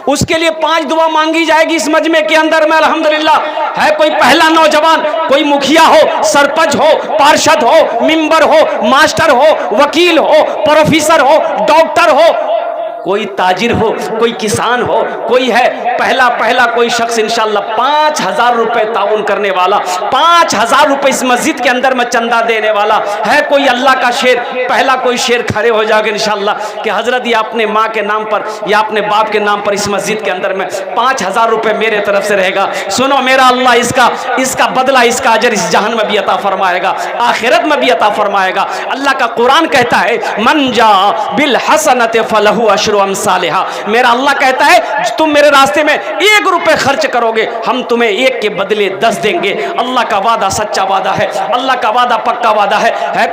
उसके लिए 5 दुआ मांगी जाएगी इस मजमे के अंदर में अल्हम्दुलिल्लाह। है कोई पहला नौजवान, कोई मुखिया हो, सरपंच हो, पार्षद हो, मिंबर हो, मास्टर हो, वकील हो, प्रोफेसर हो, डॉक्टर हो, कोई ताजिर हो, कोई किसान हो, कोई है पहला कोई शख्स इंशाअल्लाह 5000 रुपए ताउन करने वाला, 5000 रुपए इस मस्जिद के अंदर में चंदा देने वाला है। कोई अल्लाह का शेर, पहला कोई शेर खड़े हो जाएगा इंशाअल्लाह कि हजरत ये अपने माँ के नाम पर या अपने बाप के नाम पर इस मस्जिद के अंदर में 5000 रुपए मेरे तरफ से रहेगा। सुनो, मेरा अल्लाह इसका बदला, इसका अजर इस जहान में भी अता फरमाएगा, आखिरत में भी अता फरमाएगा। अल्लाह का कुरान कहता है, मन जा बिल हसनत फलहु अशरु अमसालिहा। मेरा अल्लाह कहता है तुम मेरे रास्ते में 1 रुपए खर्च करोगे, हम तुम्हें 1 के बदले 10 देंगे। अल्लाह का वादा सच्चा वादा है, अल्लाह का वादा पक्का वादा है। है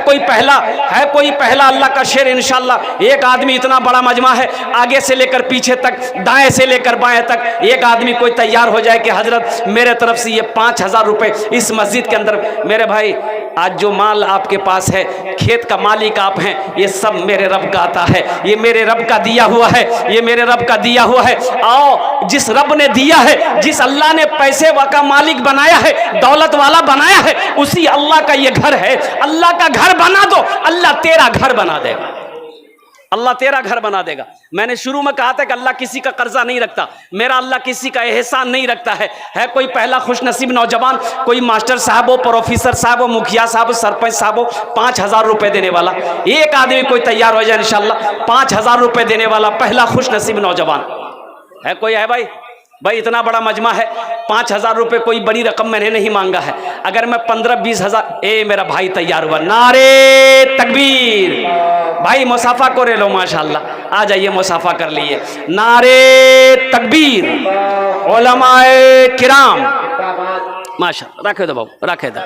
कोई पहला अल्लाह का शेर इंशाअल्लाह। एक आदमी, इतना बड़ा मजमा है, आगे से लेकर पीछे तक, दाएं से लेकर बाएं तक, एक आदमी कोई तैयार हो जाए कि हजरत मेरे तरफ से ये 5000 रुपए इस मस्जिद के अंदर। मेरे भाई, आज जो माल आपके पास है, खेत का मालिक आप हैं, ये सब मेरे रब का आता है, ये मेरे रब का दिया हुआ है, ये मेरे रब का दिया हुआ है। आओ, जिस रब ने दिया है, जिस अल्लाह ने पैसे का मालिक बनाया है, दौलत वाला बनाया है, उसी अल्लाह का ये घर है। अल्लाह का घर बना दो, अल्लाह तेरा घर बना देगा, अल्लाह तेरा घर बना देगा। मैंने शुरू में कहा था कि अल्लाह किसी का कर्जा नहीं रखता, मेरा अल्लाह किसी का एहसान नहीं रखता है। है कोई पहला खुशनसीब नौजवान, कोई मास्टर साहब हो, प्रोफेसर साहब हो, मुखिया साहब हो, सरपंच साहब हो, 5000 रुपए देने वाला एक आदमी कोई तैयार हो जाए इंशाअल्लाह, 5000 रुपए देने वाला पहला खुशनसीब नौजवान है कोई? है भाई इतना बड़ा मजमा है, 5000 रुपए कोई बड़ी रकम मैंने नहीं मांगा है। अगर मैं 15-20 हजार, मेरा भाई तैयार हुआ, नारे तकबीर, भाई मुसाफा करे लो, माशाअल्लाह आ जाइए, मुसाफा कर लिए, नारे तकबीर, उलमाए किराम, माशाअल्लाह, रखे दो बाबू, रखे दो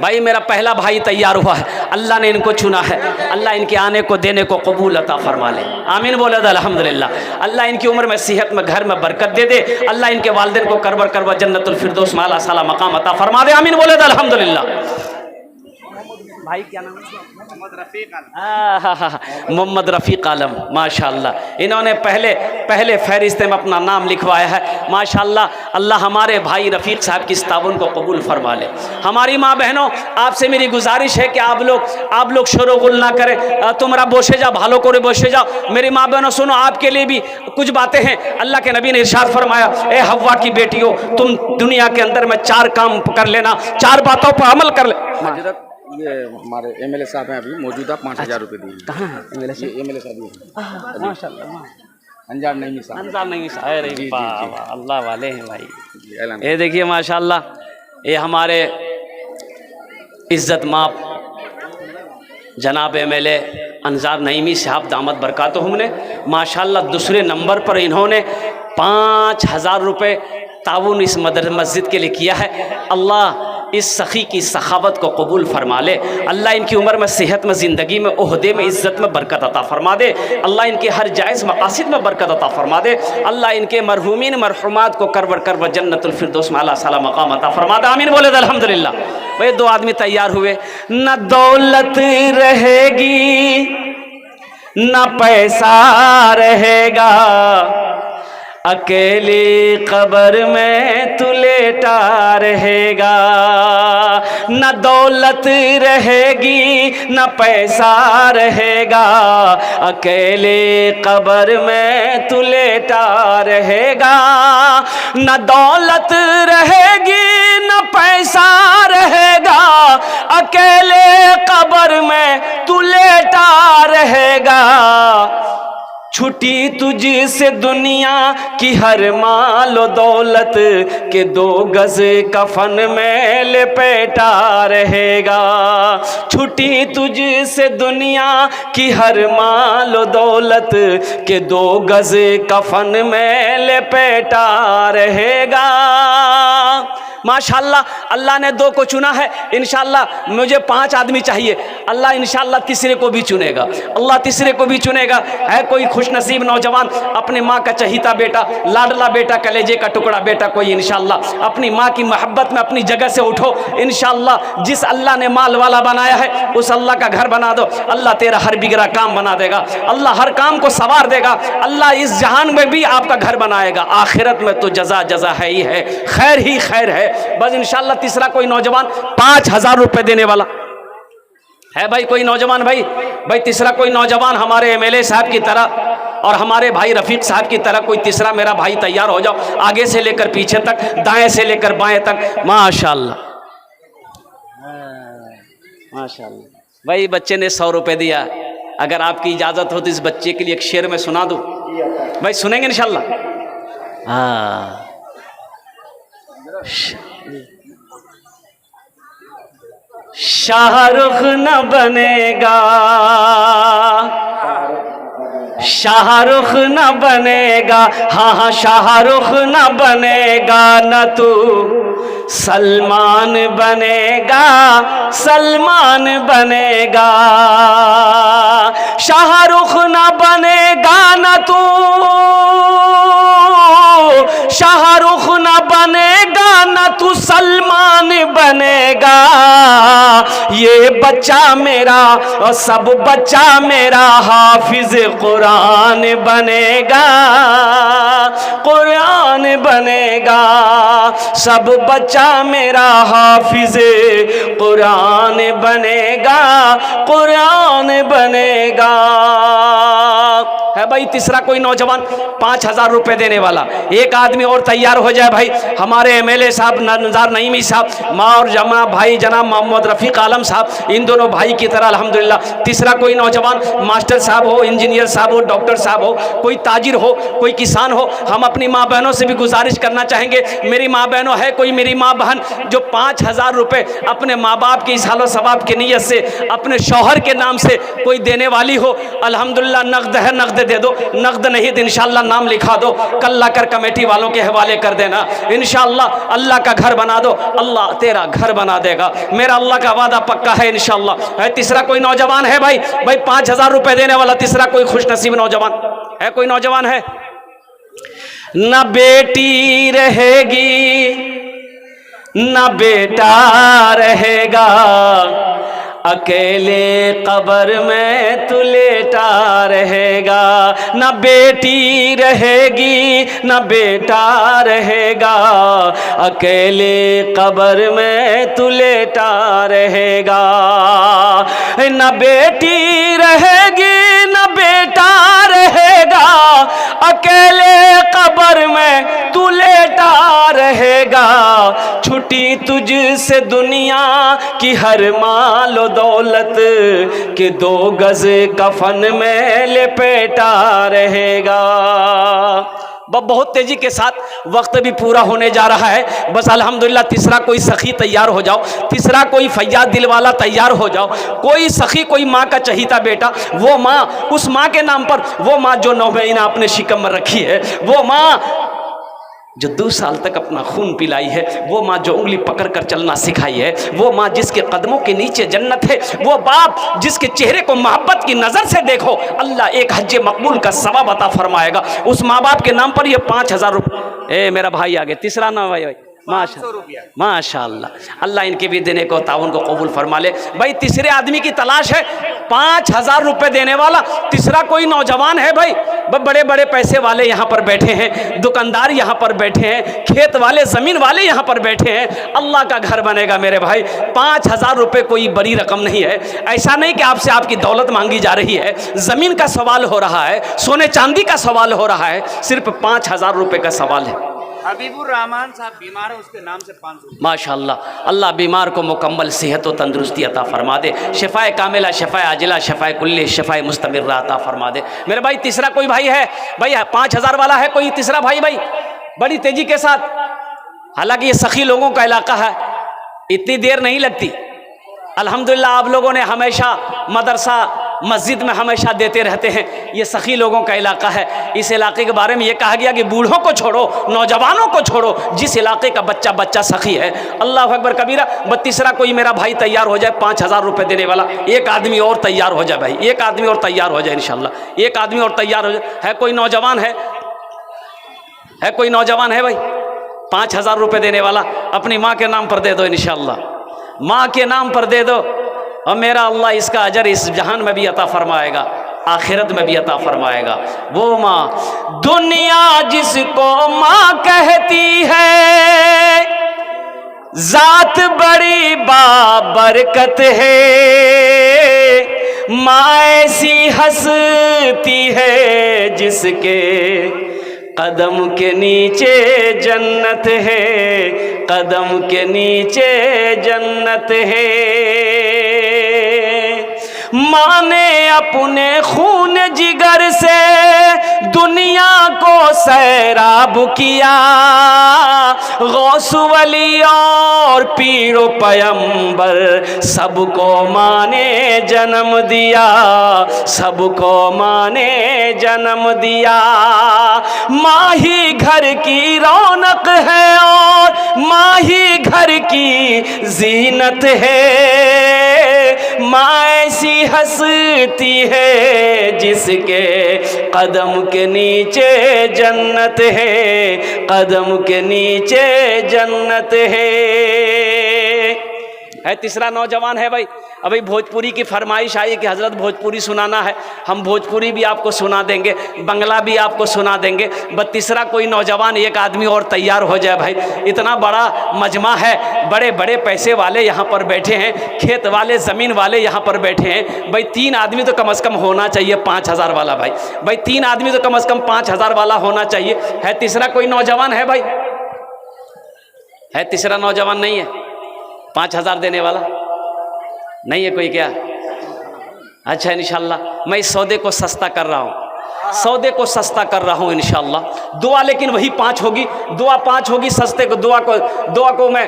भाई। मेरा पहला भाई तैयार हुआ है, अल्लाह ने इनको चुना है, अल्लाह इनके आने को देने को कबूल अता फरमा ले, आमीन बोले तो अल्हम्दुलिल्लाह। अल्लाह इनकी उम्र में, सेहत में, घर में बरकत दे दे, अल्लाह इनके वालिदैन को करबर जन्नतुल फिरदौस में आला साला मकाम अता फरमा दे, आमीन बोले तो अल्हम्दुलिल्लाह। भाई क्या नाम है? मोहम्मद रफ़ीक आलम, माशाअल्लाह। इन्होंने पहले फहरिस्त में अपना नाम लिखवाया है, माशाअल्लाह। अल्लाह हमारे भाई रफ़ीक साहब की इस ताउन को कबूल फरमा ले। हमारी माँ बहनों, आपसे मेरी गुजारिश है कि आप लोग शोरगुल ना करें, तुमरा बोसे जाओ, भालो करे बोसे जाओ। मेरी माँ बहनों सुनो, आपके लिए भी कुछ बातें हैं। अल्लाह के नबी ने इरशाद फरमाया, ए हव्वा की बेटियों, तुम दुनिया के अंदर में 4 काम कर लेना, 4 बातों पर अमल कर ले। ये हमारे एमएलए साहब हैं, अभी मौजूदा 5000 रुपये दिए। कहाँ है एमएलए साहब? माशाअल्लाह, अंजार नहीं साहब, अल्लाह वाले हैं भाई। ये देखिए माशाअल्लाह, ये हमारे इज्जत माप जनाब एमएलए अंजार नईमी साहब दामद बरकातहुम ने माशाअल्लाह दूसरे नंबर पर इन्होंने 5000 रुपये ताउन इस मस्जिद के लिए किया है। अल्लाह इस सखी की सखावत को कबूल फरमा ले। अल्लाह इनकी उम्र में, सेहत में, ज़िंदगी में, ओहदे में, इज़्ज़त में बरकत अता फरमा दे। अल्लाह इनके हर जायज़ मकासिद में बरकत अता फरमा दे। अल्लाह इनके मरहूमीन मरहुमात को करवर करवर जन्नतुल फिरदौस में अल्लाह साला मकाम अता फरमा दे। आमीन बोले अल्हम्दुलिल्लाह। भाई 2 आदमी तैयार हुए। न दौलत रहेगी न पैसा रहेगा, अकेली कब्र में तू लेटा रहेगा। न दौलत रहेगी न पैसा रहेगा, अकेले कब्र में तू लेटा रहेगा। न दौलत रहेगी न पैसा रहेगा, अकेले कब्र में तू लेटा रहेगा। छुटी तुझसे दुनिया की हर मालो दौलत के 2 गज कफन में लपेटा रहेगा। छुटी तुझसे दुनिया की हर मालो दौलत के 2 गज कफन में लपेटा रहेगा। माशाअल्लाह, अल्लाह ने 2 को चुना है। इंशाअल्लाह मुझे 5 आदमी चाहिए। अल्लाह इंशाअल्लाह तीसरे को भी चुनेगा। अल्लाह तीसरे को भी चुनेगा। है कोई खुशनसीब नौजवान, अपनी माँ का चहीता बेटा, लाडला बेटा, कलेजे का टुकड़ा बेटा, कोई इंशाअल्लाह अपनी माँ की मोहब्बत में अपनी जगह से उठो। इंशाअल्लाह जिस अल्लाह ने माल वाला बनाया है उस अल्लाह का घर बना दो। अल्लाह तेरा हर बिगड़ा काम बना देगा। अल्लाह हर काम को संवार देगा। अल्लाह इस जहान में भी आपका घर बनाएगा। आखिरत में तो जजा जजा है ही है, खैर ही खैर है। बस इंशाअल्लाह तीसरा कोई नौजवान 5000 रुपए देने वाला है। भाई कोई नौजवान, भाई तीसरा कोई नौजवान हमारे एमएलए साहब की तरह और हमारे भाई रफीक साहब की तरह कोई तीसरा मेरा भाई तैयार हो जाओ। आगे से लेकर पीछे तक, दाएं से लेकर बाएं तक। माशाअल्लाह माशाअल्लाह। भाई बच्चे ने 100 रुपए दिया। अगर आपकी इजाजत हो तो इस बच्चे के लिए एक शेर में सुना दूं। भाई सुनेंगे इंशाअल्लाह। हाँ, शाहरुख न बनेगा, शाहरुख न बनेगा, हाँ हाँ शाहरुख न बनेगा, न तू सलमान बनेगा, सलमान बनेगा। शाहरुख न बनेगा न तू, शाहरुख न बनेगा न तू सलमान बनेगा। ये बच्चा मेरा और सब बच्चा मेरा हाफिज कुरान बनेगा, कुरान बनेगा। सब बच्चा मेरा हाफिज कुरान बनेगा, कुरान बनेगा। है भाई तीसरा कोई नौजवान 5000 रुपए देने वाला। एक आदमी और तैयार हो जाए भाई। हमारे एमएलए साहब नज़ार नईमी साहब, माँ और जमा भाई जनाब मोहम्मद रफ़ीक आलम साहब, इन दोनों भाई की तरह अल्हम्दुलिल्लाह। तीसरा कोई नौजवान मास्टर साहब हो, इंजीनियर साहब हो, डॉक्टर साहब हो, कोई ताजिर हो, कोई किसान हो। हम अपनी माँ बहनों से भी गुजारिश करना चाहेंगे, मेरी माँ बहनों है कोई मेरी माँ बहन जो 5000 रुपये अपने माँ बाप की इसालो सवाब की नीयत से अपने शौहर के नाम से कोई देने वाली हो, अल्हम्दुलिल्लाह नकद है, नकद दे दो। नकद नहीं तो इंशाअल्लाह नाम लिखा दो, कल लाकर कमेटी वालों के हवाले कर देना। इंशाअल्लाह अल्लाह का घर बना दो, अल्लाह तेरा घर बना देगा। मेरा अल्लाह का वादा पक्का है इंशाअल्लाह। है तीसरा कोई नौजवान है भाई 5000 रुपए देने वाला। तीसरा कोई खुशनसीब नौजवान है, कोई नौजवान है। न बेटी रहेगी न बेटा रहेगा, अकेले कब्र में तू लेटा रहेगा। न बेटी रहेगी न बेटा रहेगा, अकेले कब्र में तू लेटा रहेगा। न बेटी रहेगी न बेटा रहेगा, अकेले कब्र में तू लेटा रहेगा। छुटी तुझसे दुनिया की हर मालो दौलत के 2 गज कफन में लपेटा रहेगा। बहुत तेजी के साथ वक्त भी पूरा होने जा रहा है। बस अल्हम्दुलिल्लाह तीसरा कोई सखी तैयार हो जाओ, तीसरा कोई फैयाद दिल वाला तैयार हो जाओ। कोई सखी, कोई माँ का चहीता बेटा, वो माँ, उस माँ के नाम पर, वो माँ जो 9 महीना अपने शिकम में रखी है, वो माँ जो 2 साल तक अपना खून पिलाई है, वो माँ जो उंगली पकड़ कर चलना सिखाई है, वो माँ जिसके कदमों के नीचे जन्नत है, वो बाप जिसके चेहरे को मोहब्बत की नज़र से देखो अल्लाह एक हज मकबूल का सवाब अता फरमाएगा। उस माँ बाप के नाम पर ये 5,000 रुपये। ए मेरा भाई आगे तीसरा नाम भाई माशाअल्लाह, अल्लाह इनके भी देने को ताउन को कबूल फरमा ले। भाई तीसरे आदमी की तलाश है, 5,000 रुपये देने वाला तीसरा कोई नौजवान है भाई। बड़े बड़े पैसे वाले यहाँ पर बैठे हैं, दुकानदार यहाँ पर बैठे हैं, खेत वाले ज़मीन वाले यहाँ पर बैठे हैं। अल्लाह का घर बनेगा मेरे भाई। 5,000 रुपये कोई बड़ी रकम नहीं है। ऐसा नहीं कि आपसे आपकी दौलत मांगी जा रही है, ज़मीन का सवाल हो रहा है, सोने चांदी का सवाल हो रहा है, सिर्फ 5,000 रुपये का सवाल है। हबीबुर रहमान साहब बीमार है, उसके नाम से 500। माशाअल्लाह, अल्लाह बीमार को मुकम्मल सेहत व तंदुरुस्ती अता फरमा दे। शफ़ाए कामिला, शफ़ाए आजिला, शफ़ाए कुल्ली, शफ़ाए मुस्तमिर्रा अता फरमा दे। मेरे भाई तीसरा कोई भाई है भाई? 5,000 वाला है कोई तीसरा भाई? भाई बड़ी तेजी के साथ, हालांकि ये सखी लोगों का इलाका है, इतनी देर नहीं लगती। अल्हम्दुलिल्लाह आप लोगों ने हमेशा मदरसा मस्जिद में हमेशा देते रहते हैं। ये सखी लोगों का इलाका है। इस इलाके के बारे में ये कहा गया कि बूढ़ों को छोड़ो, नौजवानों को छोड़ो, जिस इलाके का बच्चा बच्चा सखी है। अल्लाह अकबर कबीरा। तीसरा कोई मेरा भाई तैयार हो जाए 5,000 रुपये देने वाला। एक आदमी और तैयार हो जाए भाई, एक आदमी और तैयार हो जाए इंशाल्लाह, एक आदमी और तैयार हो जाए। है कोई नौजवान है कोई नौजवान है भाई? 5,000 रुपये देने वाला अपनी माँ के नाम पर दे दो इंशाल्लाह, माँ के नाम पर दे दो, और मेरा अल्लाह इसका अजर इस जहान में भी अता फरमाएगा, आखिरत में भी अता फरमाएगा। वो माँ दुनिया जिसको माँ कहती है, जात बड़ी बाबरकत है, माँ ऐसी हंसती है जिसके कदम के नीचे जन्नत है, कदम के नीचे जन्नत है। माँ ने अपने खून जिगर से दुनिया को सैराब किया, गौस वली और पीरो पैगंबर सबको माँ ने जन्म दिया, सबको माँ ने जन्म दिया। माँ ही घर की रौनक है और माँ ही घर की जीनत है, माँ ऐसी हंसती है जिसके कदम के नीचे जन्नत है, कदम के नीचे जन्नत है। तीसरा नौजवान है भाई। अभी भोजपुरी की फरमाइश आई कि हज़रत भोजपुरी सुनाना है, हम भोजपुरी भी आपको सुना देंगे, बंगला भी आपको सुना देंगे। बस तीसरा कोई नौजवान एक आदमी और तैयार हो जाए भाई। इतना बड़ा मजमा है, बड़े बड़े पैसे वाले यहाँ पर बैठे हैं, खेत वाले ज़मीन वाले यहाँ पर बैठे हैं भाई। 3 आदमी तो कम से कम होना चाहिए 5,000 वाला भाई। 3 आदमी तो कम से कम 5,000 वाला होना चाहिए। है तीसरा कोई नौजवान है भाई? है तीसरा नौजवान? नहीं है 5,000 देने वाला? नहीं है कोई क्या? अच्छा इंशाल्लाह मैं इस सौदे को सस्ता कर रहा हूँ, सौदे को सस्ता कर रहा हूँ इंशाल्लाह। दुआ लेकिन वही 5 होगी, दुआ 5 होगी, सस्ते को दुआ को मैं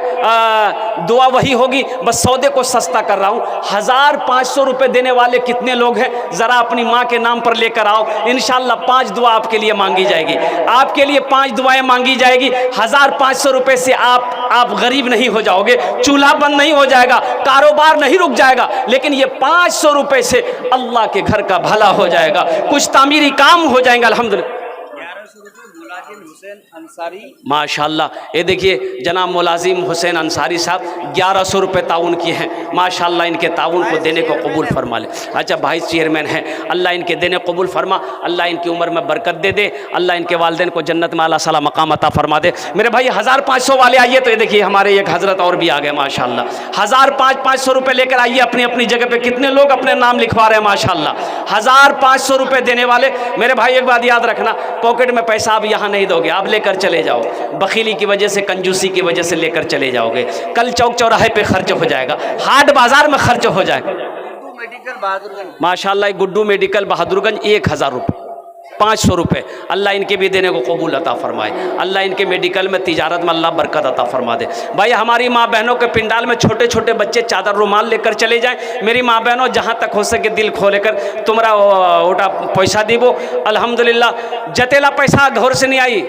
दुआ वही होगी, बस सौदे को सस्ता कर रहा हूँ। 1,500 रुपये देने वाले कितने लोग हैं? ज़रा अपनी माँ के नाम पर लेकर आओ इंशाल्लाह। 5 दुआ आपके लिए मांगी जाएगी, आपके लिए 5 दुआएं मांगी जाएगी। 1,500 रुपये से आप गरीब नहीं हो जाओगे, चूल्हा बंद नहीं हो जाएगा, कारोबार नहीं रुक जाएगा, लेकिन ये 500 रुपये से अल्लाह के घर का भला हो जाएगा, कुछ तामीरी काम हो जाएंगे अल्हम्दुलिल्लाह। 1100 रुपये मुलाजिम हुसैन अंसारी। माशाल्लाह, ये देखिए जनाब मुलाजिम हुसैन अंसारी साहब 1100 रुपये ताउन किए हैं। माशाल्लाह इनके ताउन को देने को कबूल फरमा ले। अच्छा वाइस चेयरमैन हैं, अल्लाह इनके देने कबूल फरमा, अल्लाह इनकी उम्र में बरकत दे दे, अल्लाह इनके वालिदैन को जन्नत में आला साला मकाम अता फरमा दे। मेरे भाई 1,500 वाले आइए, तो ये देखिए हमारे एक हजरत और भी आ गए माशाल्लाह। 1,500 रुपये लेकर आइए अपनी अपनी जगह पे। कितने लोग अपने नाम लिखवा रहे हैं माशाल्लाह। 1,500 रुपये देने वाले मेरे भाई एक बात याद रखना, पॉकेट में पैसा आप यहाँ नहीं दोगे, आप लेकर चले जाओ। बखीली की वजह से, कंजूसी की वजह से लेकर चले जाओगे, कल चौक चौराहे पे खर्च हो जाएगा, हाट बाजार में खर्च हो जाएगा। मेडिकल बहादुरगंज माशाल्लाह गुड्डू मेडिकल बहादुरगंज 1,000 रुपये, 500 रुपये। अल्लाह इनके भी देने को कबूल अता फरमाए, अल्लाह इनके मेडिकल में तिजारत में अल्लाह बरकत अता फरमा दे। भाई हमारी माँ बहनों के पिंडाल में छोटे छोटे बच्चे चादर रुमाल लेकर चले जाएं। मेरी माँ बहनों जहाँ तक हो सके दिल खोले कर तुम्हारा ओटा पैसा दीबो। अल्हम्दुलिल्लाह जतेला पैसा घर से नहीं आई,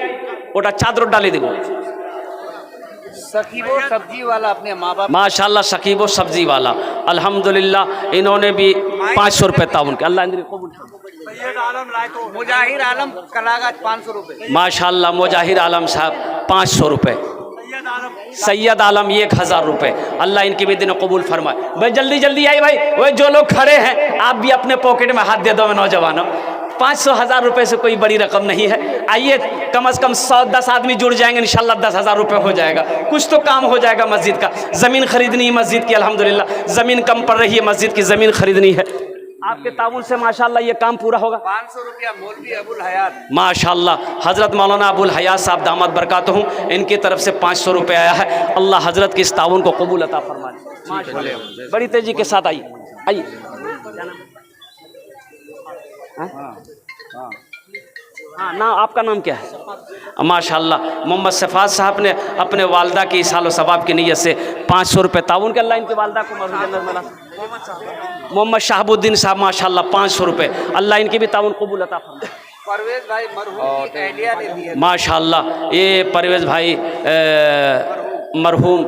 ওটা চাদর ডালে দেবো। सकीबो सब्जी वाला अपने माँ बाप माशाल्लाह शकीबो सब्जी वाला अल्हम्दुलिल्लाह इन्होंने भी 500 रुपये ताउन के अल्लाह इनकी कबूल फरमाए। मुजाहिर आलम कलागत 500 रुपये। माशाल्लाह मुजाहिर आलम साहब 500 रुपये, सैयद आलम 1000 रुपये, अल्लाह इनकी भी दिन कबूल फरमाए। भाई जल्दी जल्दी आइए भाई, वो जो लोग खड़े हैं आप भी अपने पॉकेट में हाथ दे दो नौजवानों। 500-1000 रुपये से कोई बड़ी रकम नहीं है। आइए कम से कम 110 आदमी जुड़ जाएंगे इंशाल्लाह 10,000 रुपये हो जाएगा, कुछ तो काम हो जाएगा मस्जिद का। ज़मीन खरीदनी है मस्जिद की, अल्हम्दुलिल्लाह ज़मीन कम पड़ रही है, मस्जिद की ज़मीन खरीदनी है। आपके ताउन से माशाल्लाह ये काम पूरा होगा। 500 रुपया मौलवी अबुल हयात माशाल्लाह हज़रत मौलाना अबुल हयात साहब दामद बरकातहू इनकी तरफ से 500 रुपये आया है। अल्लाह हज़रत के इस ताउन को कबूल अता फरमाए। माशाल्लाह बड़ी तेज़ी के साथ आइए आइए। हाँ ना, आपका नाम क्या है? माशाल्लाह मोहम्मद सफ़ात साहब ने अपने वालदा की सालो सवाब की नीयत से 500 रुपये ताउन के अल्लाह इनकी वालदा को मोहम्मद शहाबुद्दीन साहब माशाल्लाह 500 रुपये, अल्लाह इनकी भी ताउन कबूल अता फरमाए। परवेज भाई मरहूम की अहलिया ने दी है। माशाल्लाह ये परवेज़ भाई मरहूम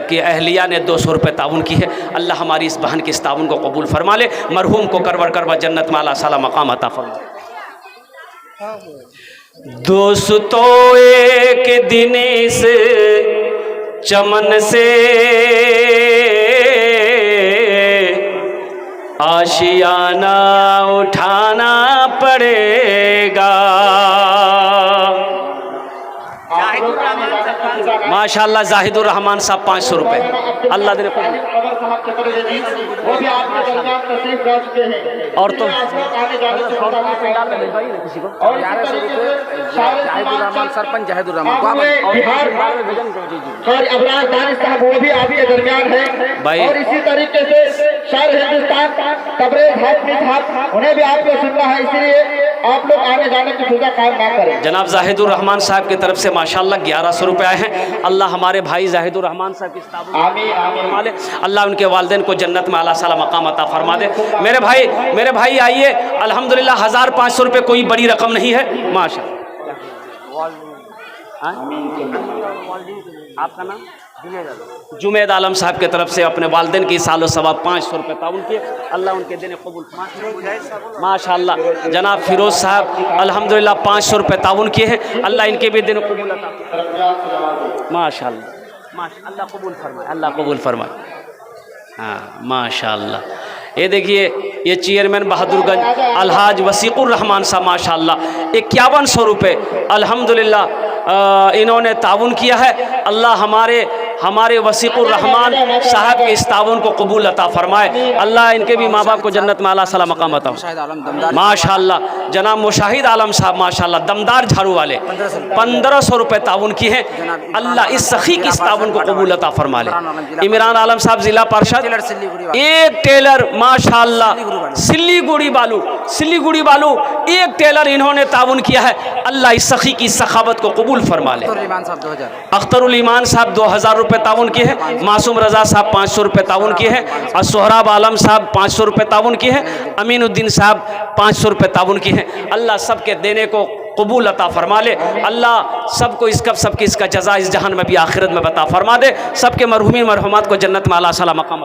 की अहलिया ने 200 रुपये ताउन की है। अल्लाह हमारी इस बहन के इस ताउन को कबूल फरमा ले, मरहूम को करवर करवा जन्नत में आला साला मकाम अता फरमा। दोस्तों एक दिन इस चमन से आशियाना उठाना पड़ेगा। माशाल्लाह जाहिदुर रहमान साहब 500 रुपये, अल्लाह दे और तो सरपंच जाहिदुर रहमान वो भी आपके दरमियान है भाई। और इसी तरीके से शायर हिंदुस्तान तबरेज हाफिज साहब उन्हें भी आपको सुनना है, इसलिए आप लोग आने जाने की सुविधा कायम ना करें। जनाब जाहिदुर रहमान साहब की तरफ से माशाल्लाह 1100 रुपये आए हैं। अल्लाह हमारे भाई जाहिदुर रहमान साहब की फरमा दे, अल्लाह उनके वालिदैन को जन्नत में आला साला मकाम अता फरमा दे। मेरे भाई आइए, अल्हम्दुलिल्लाह 1500 रुपये कोई बड़ी रकम नहीं है माशाल्लाह। आपका नाम? जुमेद आलम साहब की तरफ से अपने वालिदैन की सालो सवाब 500 रुपये ताउन किए, अल्लाह उनके देने कबूल माशाल्लाह। जनाब फिरोज साहब अल्हम्दुलिल्लाह 500 रुपये ताउन किए हैं, अल्लाह इनके भी देने कबूल माशाल्लाह। अल्लाह कबूल फरमाए, अल्लाह कबूल फरमाए। हाँ माशाल्लाह। ये देखिए ये चेयरमैन बहादुरगंज अलहाज वसीकुर रहमान साहब माशाल्लाह 5100 रुपये अल्हम्दुलिल्लाह इन्होंने ताउन किया है। अल्लाह हमारे वसीकुर रहमान साहब के इस ताउन को कबूल अता फरमाए। अल्लाह इनके भी माँ बाप को जन्नत में आला साला मकाम अता माशाल्लाह। जनाब मुशाहिद आलम साहब माशाल्लाह दमदार झाड़ू वाले 1500 रुपये ताउन किए हैं। अल्लाह इस सखी की इस ताउन को कबूल अता फरमा ले। इमरान आलम साहब जिला पार्षद एक टेलर माशाल्लाह सिल्लीगुड़ी बालू एक टेलर इन्होंने ताउन किया है। अल्लाह इस सखी की सखावत को कबूल फरमा ले। अख्तरुल ईमान साहब 2000 रुपये ताउन किए हैं। मासूम रजा साहब 500 रुपये ताउन किए हैं। और सोहराब आलम साहब 500 रुपये ताउन किए हैं। अमीनुद्दीन साहब 500 रुपये ताउन किए हैं। अल्लाह सबके देने को कबूल अता फरमा ले। अल्लाह सबको सबकी इसका जज़ा इस जहान में भी आखिरत में बता फरमा दे। सबके मरहूमीन मरहुमात को जन्नत में आला साला मकाम